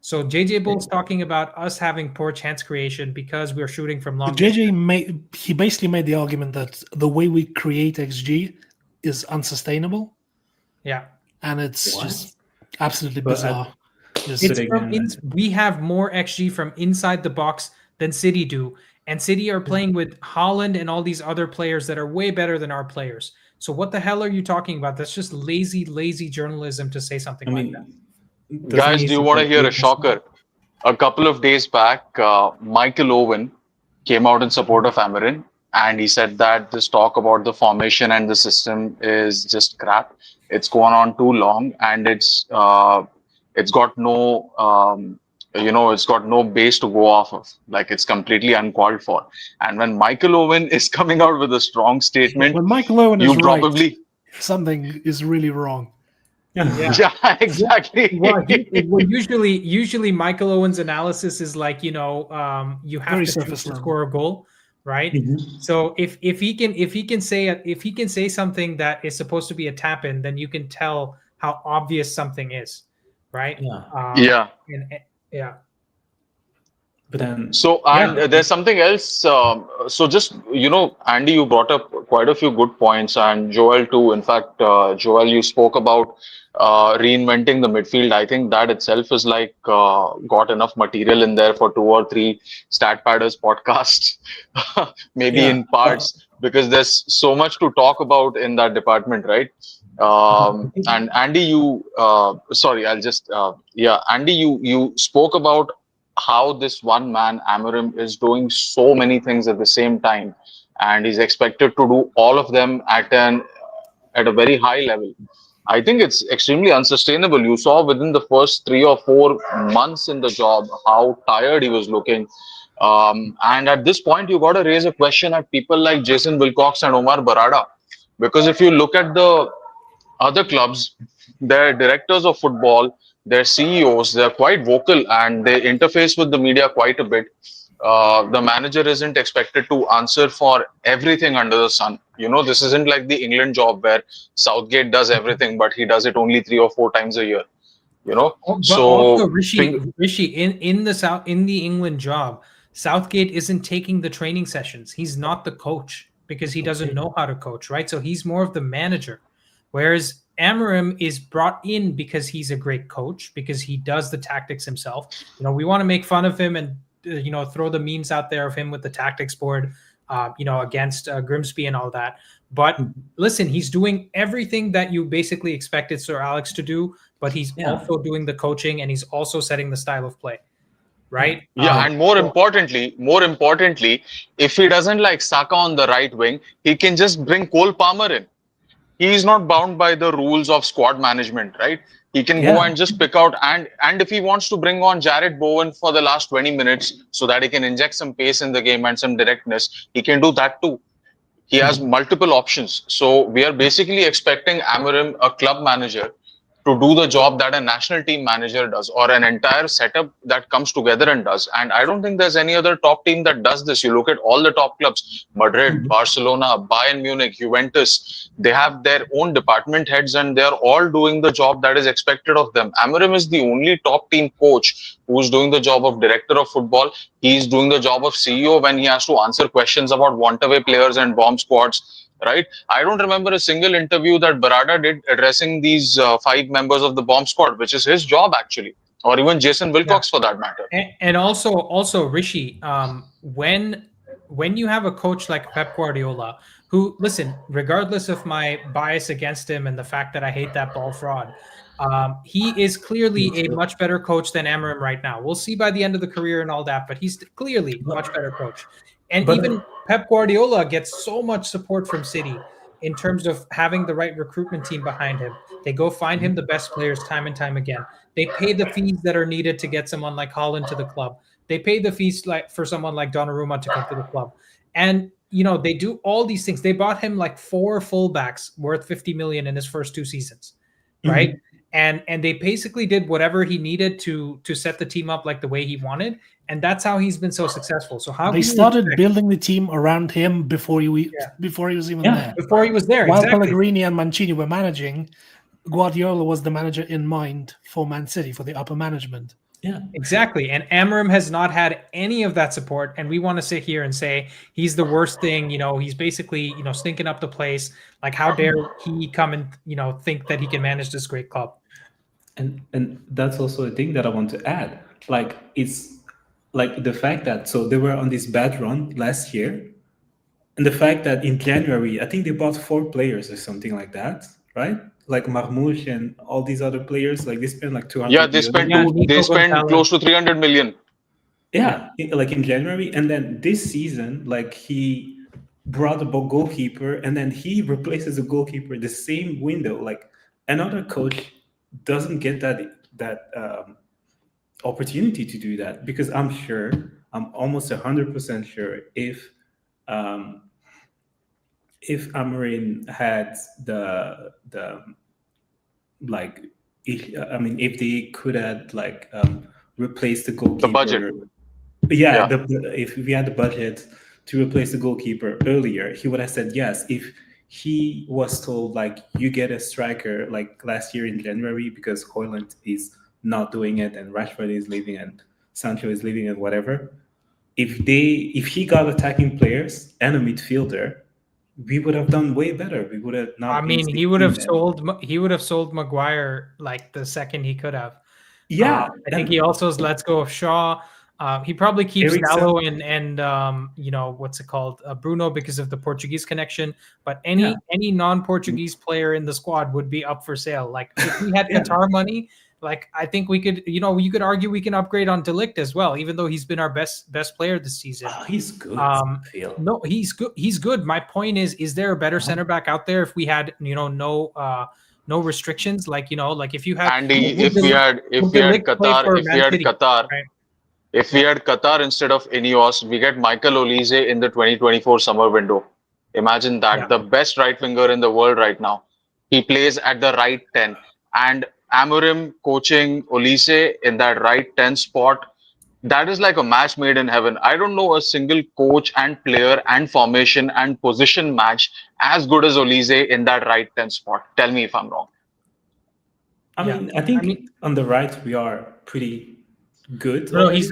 So JJ Bull's talking about us having poor chance creation because we're shooting from long JJ he basically made the argument that the way we create XG is unsustainable. Yeah. And it's just absolutely bizarre. We have more XG from inside the box than City do. And City are playing with Haaland and all these other players that are way better than our players. So what the hell are you talking about? That's just lazy journalism to say something like that. Guys, do you want to hear a shocker? A couple of days back, Michael Owen came out in support of Amarin, and he said that this talk about the formation and the system is just crap. It's gone on too long, and it's got no it's got no base to go off of. Like, it's completely uncalled for. And when Michael Owen is coming out with a strong statement, when Michael Owen is probably right, something is really wrong. Yeah, exactly. Well, usually Michael Owen's analysis is like, you have to score a goal, right? So if he can say something that is supposed to be a tap in, then you can tell how obvious something is, right? Yeah. But then, there's something else. So just, Andy, you brought up quite a few good points, and Joel too. In fact, Joel, you spoke about reinventing the midfield. I think that itself is like got enough material in there for 2 or 3 Stat Padders podcasts, maybe in parts, because there's so much to talk about in that department, right? And Andy, Andy, you spoke about how this one man, Amarim, is doing so many things at the same time, and he's expected to do all of them at a very high level. I think it's extremely unsustainable. You saw within the first 3 or 4 months in the job how tired he was looking. And at this point, you got to raise a question at people like Jason Wilcox and Omar Barada, because if you look at the other clubs, their directors of football, their CEOs, they're quite vocal and they interface with the media quite a bit. The manager isn't expected to answer for everything under the sun. This isn't like the England job where Southgate does everything, but he does it only 3 or 4 times a year. But also Rishi in the England job, Southgate isn't taking the training sessions. He's not the coach because he doesn't know how to coach, right? So he's more of the manager. Whereas Amorim is brought in because he's a great coach, because he does the tactics himself. We want to make fun of him and throw the memes out there of him with the tactics board, against Grimsby and all that. But listen, he's doing everything that you basically expected Sir Alex to do, but he's also doing the coaching and he's also setting the style of play, right? Yeah, and more importantly, if he doesn't like Saka on the right wing, he can just bring Cole Palmer in. He is not bound by the rules of squad management, right? He can go and just pick out, and if he wants to bring on Jared Bowen for the last 20 minutes so that he can inject some pace in the game and some directness, he can do that too. He has multiple options. So we are basically expecting Amorim, a club manager, to do the job that a national team manager does, or an entire setup that comes together and does. And I don't think there's any other top team that does this. You look at all the top clubs, Madrid, Barcelona, Bayern Munich, Juventus, they have their own department heads and they're all doing the job that is expected of them. Amorim is the only top team coach who's doing the job of director of football. He's doing the job of CEO when he has to answer questions about want-away players and bomb squads. Right? I don't remember a single interview that Barada did addressing these 5 members of the bomb squad, which is his job actually, or even Jason Wilcox for that matter. And also Rishi, when you have a coach like Pep Guardiola, who, listen, regardless of my bias against him and the fact that I hate that ball fraud, he is clearly a much better coach than Amorim right now. We'll see by the end of the career and all that, but he's clearly a much better coach. And even Pep Guardiola gets so much support from City in terms of having the right recruitment team behind him. They go find him the best players time and time again. They pay the fees that are needed to get someone like Holland to the club. They pay the fees for someone like Donnarumma to come to the club. And, they do all these things. They bought him like 4 fullbacks worth 50 million in his first 2 seasons, right? And they basically did whatever he needed to set the team up like the way he wanted. And that's how he's been so successful. So how they started building the team around him before he was even there. Before he was there, while exactly. Pellegrini and Mancini were managing, Guardiola was the manager in mind for Man City, for the upper management. Yeah, exactly. And Amorim has not had any of that support. And we want to sit here and say he's the worst thing. He's basically, stinking up the place. Like, how dare he come and, think that he can manage this great club? And that's also a thing that I want to add. Like, it's like the fact that, so they were on this bad run last year. And the fact that in January, I think they bought 4 players or something like that, right? Like Marmoush and all these other players, like they spent like 200 Yeah, they spent close to 300 million. Yeah, like in January. And then this season, like he brought a goalkeeper and then he replaces a goalkeeper in the same window. Like another coach doesn't get that opportunity to do that, because I'm almost 100% sure if Amorim had if they could have replaced the goalkeeper, the budget. If we had the budget to replace the goalkeeper earlier, he would have said yes. If he was told you get a striker like last year in January because Højlund is not doing it and Rashford is leaving and Sancho is leaving and whatever, if he got attacking players and a midfielder, we would have done way better. We would have not. He would have sold Maguire like the second he could have. Yeah, I think he also lets go of Shaw. He probably keeps Dalot and what's it called, Bruno, because of the Portuguese connection. But any non-Portuguese player in the squad would be up for sale. Like if we had Qatar money, I think we could, you could argue we can upgrade on De Ligt as well, even though he's been our best player this season. Oh, he's good. No, he's good. He's good. My point is there a better center back out there if we had, no restrictions? If you had Andy, if we had Qatar, if we had Qatar instead of Ineos, we get Michael Olise in the 2024 summer window. Imagine that, the best right winger in the world right now. He plays at the right 10, and Amorim coaching Olise in that right 10 spot, that is like a match made in heaven. I don't know a single coach and player and formation and position match as good as Olise in that right 10 spot. Tell me if I'm wrong. I think on the right we are pretty good. No, already. he's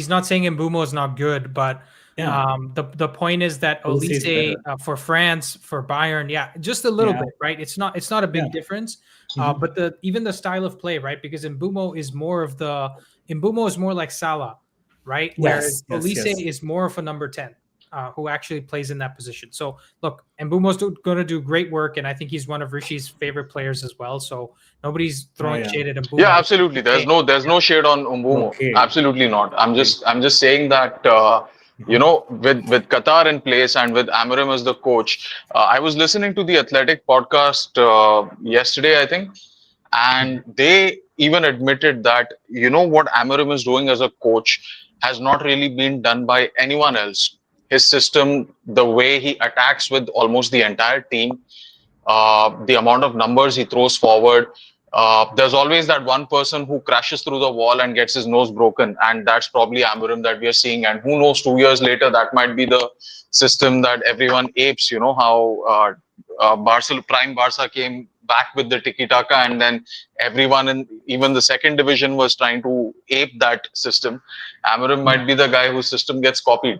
not saying Mbeumo is not good, but Yeah. the point is that Olise is Olise better. For France, for Bayern, yeah, just a little Yeah. bit, right? It's not a big Yeah. difference, Mhm. but even the style of play, right? Because Mbeumo is more like Salah, right? Whereas Olise is more of a number 10. Who actually plays in that position. So look, Mbeumo's going to do great work, and I think he's one of Rishi's favorite players as well. So nobody's throwing shade at Mbeumo. Yeah, absolutely. There's no shade on Umbumo. Okay. Absolutely not. I'm just saying that with Qatar in place and with Amorim as the coach, I was listening to the Athletic podcast yesterday, I think, and they even admitted that what Amorim is doing as a coach has not really been done by anyone else. His system, the way he attacks with almost the entire team, the amount of numbers he throws forward. There's always that one person who crashes through the wall and gets his nose broken, and that's probably Amorim that we are seeing. And who knows, 2 years later, that might be the system that everyone apes. You know how prime Barca came back with the tiki taka, and then everyone in even the second division was trying to ape that system. Amorim might be the guy whose system gets copied.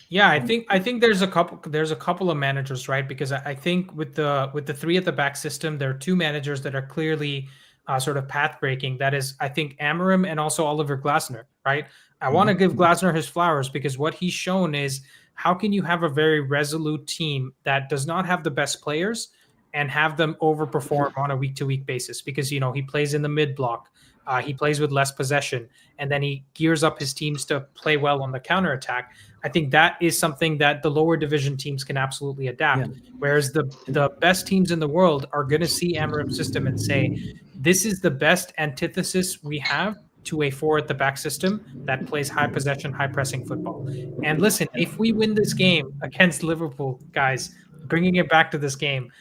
Yeah, I think there's a couple of managers, right? Because I think with the three at the back system, there are two managers that are clearly sort of path breaking. That is, I think Amorim and also Oliver Glasner, right? I want to give Glasner his flowers because what he's shown is how can you have a very resolute team that does not have the best players and have them overperform on a week-to-week basis because he plays in the mid block. He plays with less possession, and then he gears up his teams to play well on the counterattack. I think that is something that the lower division teams can absolutely adapt. Yeah. Whereas the best teams in the world are going to see Amorim's system and say, this is the best antithesis we have to a four at the back system that plays high possession, high pressing football. And listen, if we win this game against Liverpool, guys, bringing it back to this game,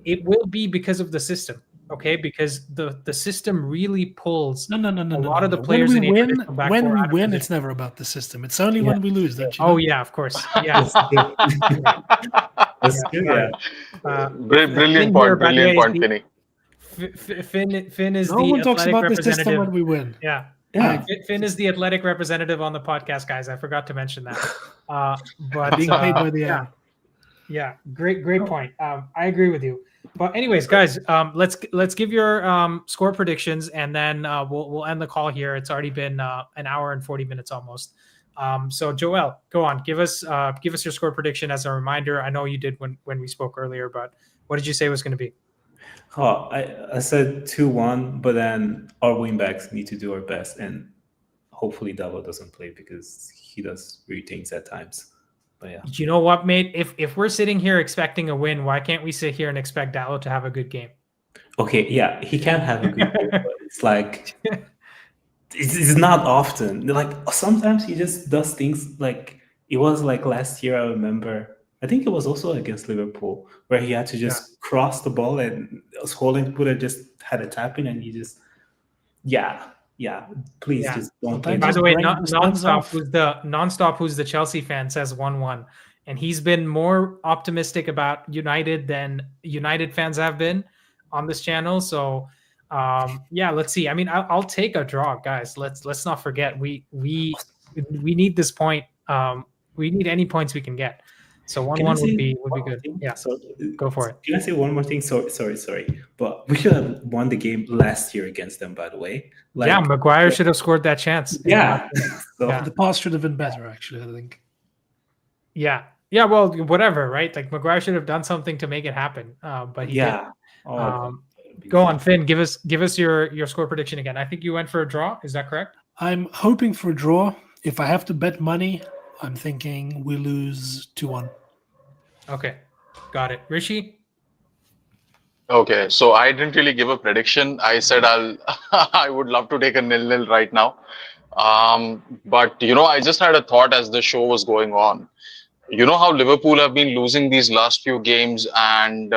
it will be because of the system. Okay, because the system really pulls a lot of the players. When we win, it's never about the system. It's only when we lose, don't you know? Oh yeah, of course. Yeah, that's good. Yeah. Brilliant point, Penny. Finn is no the one talks about the system representative. when we win. Yeah. Finn is the athletic representative on the podcast, guys. I forgot to mention that. But being paid by the hour. Yeah, great point. I agree with you. But anyways, guys, let's give your score predictions, and then we'll end the call here. It's already been an hour and 40 minutes almost. So Joel, go on, give us your score prediction as a reminder. I know you did when we spoke earlier, but what did you say it was going to be? Oh, I said 2-1, but then our wingbacks need to do our best, and hopefully Dalot doesn't play because he does weird things at times. But yeah. You know what, mate? If we're sitting here expecting a win, why can't we sit here and expect Dalot to have a good game? Okay, yeah, he can have a good game, but it's like it's not often. Like sometimes he just does things like it was like last year. I remember. I think it was also against Liverpool where he had to just cross the ball and Holding Putter just had a tap in and he just please just don't play. By the way, Nonstop, who's the Chelsea fan, says 1-1. And he's been more optimistic about United than United fans have been on this channel. So let's see. I mean, I'll take a draw, guys. Let's not forget we need this point. We need any points we can get. So 1-1 would be good. Yeah, so go for it. Can I say one more thing? Sorry. But we should have won the game last year against them, by the way. Maguire should have scored that chance. Yeah. The pass should have been better, actually, I think. Yeah. Yeah, well, whatever, right? Like Maguire should have done something to make it happen. But he didn't. Go on, Finn. Give us your score prediction again. I think you went for a draw. Is that correct? I'm hoping for a draw. If I have to bet money, I'm thinking we lose 2-1. Okay, got it. Rishi? Okay, so I didn't really give a prediction. I said I would love to take a 0-0 right now. But I just had a thought as the show was going on. You know how Liverpool have been losing these last few games, and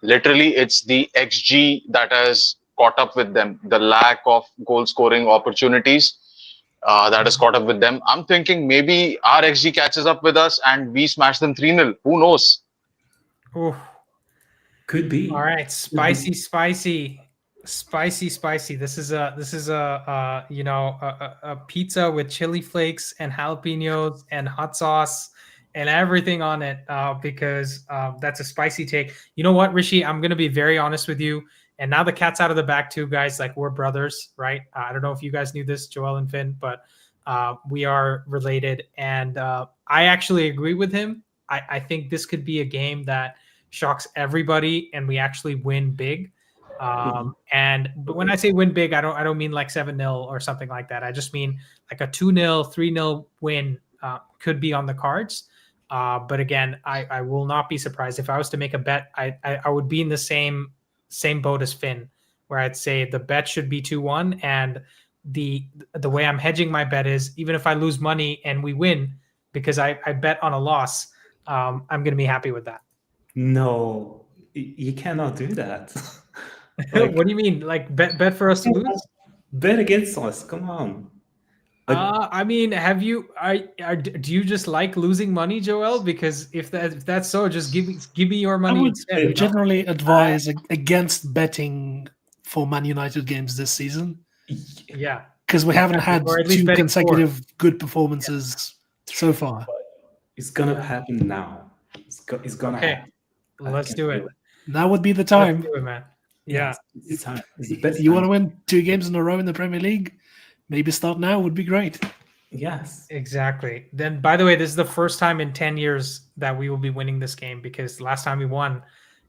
literally it's the XG that has caught up with them, the lack of goal scoring opportunities that has caught up with them. I'm thinking maybe our XG catches up with us and we smash them 3-0. Who knows? Ooh. Could be. All right, spicy. Spicy. This is a you know a pizza with chili flakes and jalapenos and hot sauce and everything on it because that's a spicy take. You know what, Rishi? I'm gonna be very honest with you. And now the cat's out of the bag too, guys. Like we're brothers, right? I don't know if you guys knew this, Joel and Finn, but we are related. And I actually agree with him. I think this could be a game that shocks everybody, and we actually win big. But when I say win big, I don't mean like 7-0 or something like that. I just mean like a 2-0, 3-0 win could be on the cards. But again, I will not be surprised if I was to make a bet. I would be in the same boat as Finn, where I'd say the bet should be 2-1, and the way I'm hedging my bet is even if I lose money and we win because I bet on a loss, I'm going to be happy with that. No, you cannot do that. What do you mean? Like bet for us to lose? Bet against us. Come on. I mean, do you just like losing money, Joel? Because if that's so, just give me your money I would instead. generally advise against betting for Man United games this season. Yeah, because we haven't had or at least 2 betting consecutive good performances so far. It's gonna happen now. It's gonna happen. Let's do it. Now would be the time. Let's do it, man. Yeah, it's time. It's the best you time. want to win 2 games in a row in the Premier League? Maybe start now would be great. Yes, exactly. Then, by the way, this is the first time in 10 years that we will be winning this game, because the last time we won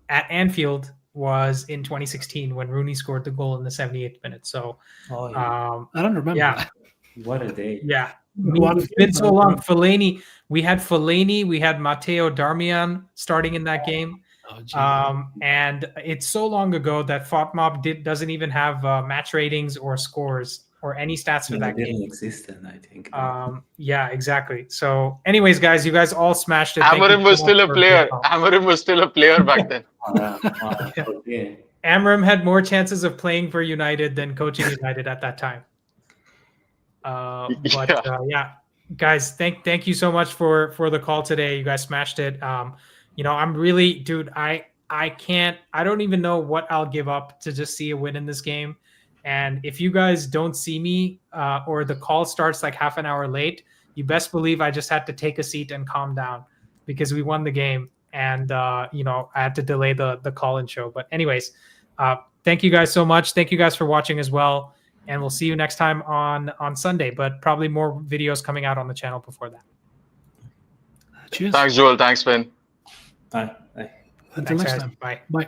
at Anfield was in 2016 when Rooney scored the goal in the 78th minute. So, I don't remember. Yeah, what a day. Yeah, it's been so long. Fellaini, we had Matteo Darmian starting in that game. And it's so long ago that FOTMob doesn't even have match ratings or scores or any stats for that game. Exist then, I think. Yeah, exactly. So, anyways, guys, you guys all smashed it. Amarim was still a player. Amarim was still a player back then. Yeah. Amarim had more chances of playing for United than coaching United at that time. Yeah, guys, thank you so much for the call today. You guys smashed it. I'm really, dude, I don't even know what I'll give up to just see a win in this game. And if you guys don't see me or the call starts like half an hour late, you best believe I just had to take a seat and calm down because we won the game. And, I had to delay the call-in show. But anyways, thank you guys so much. Thank you guys for watching as well. And we'll see you next time on Sunday, but probably more videos coming out on the channel before that. Cheers. Thanks, Joel. Thanks, Finn. Bye. Until next time. Bye. Bye.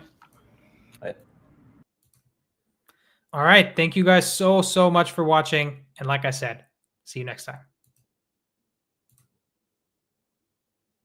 All right. Thank you guys so much for watching. And like I said, see you next time.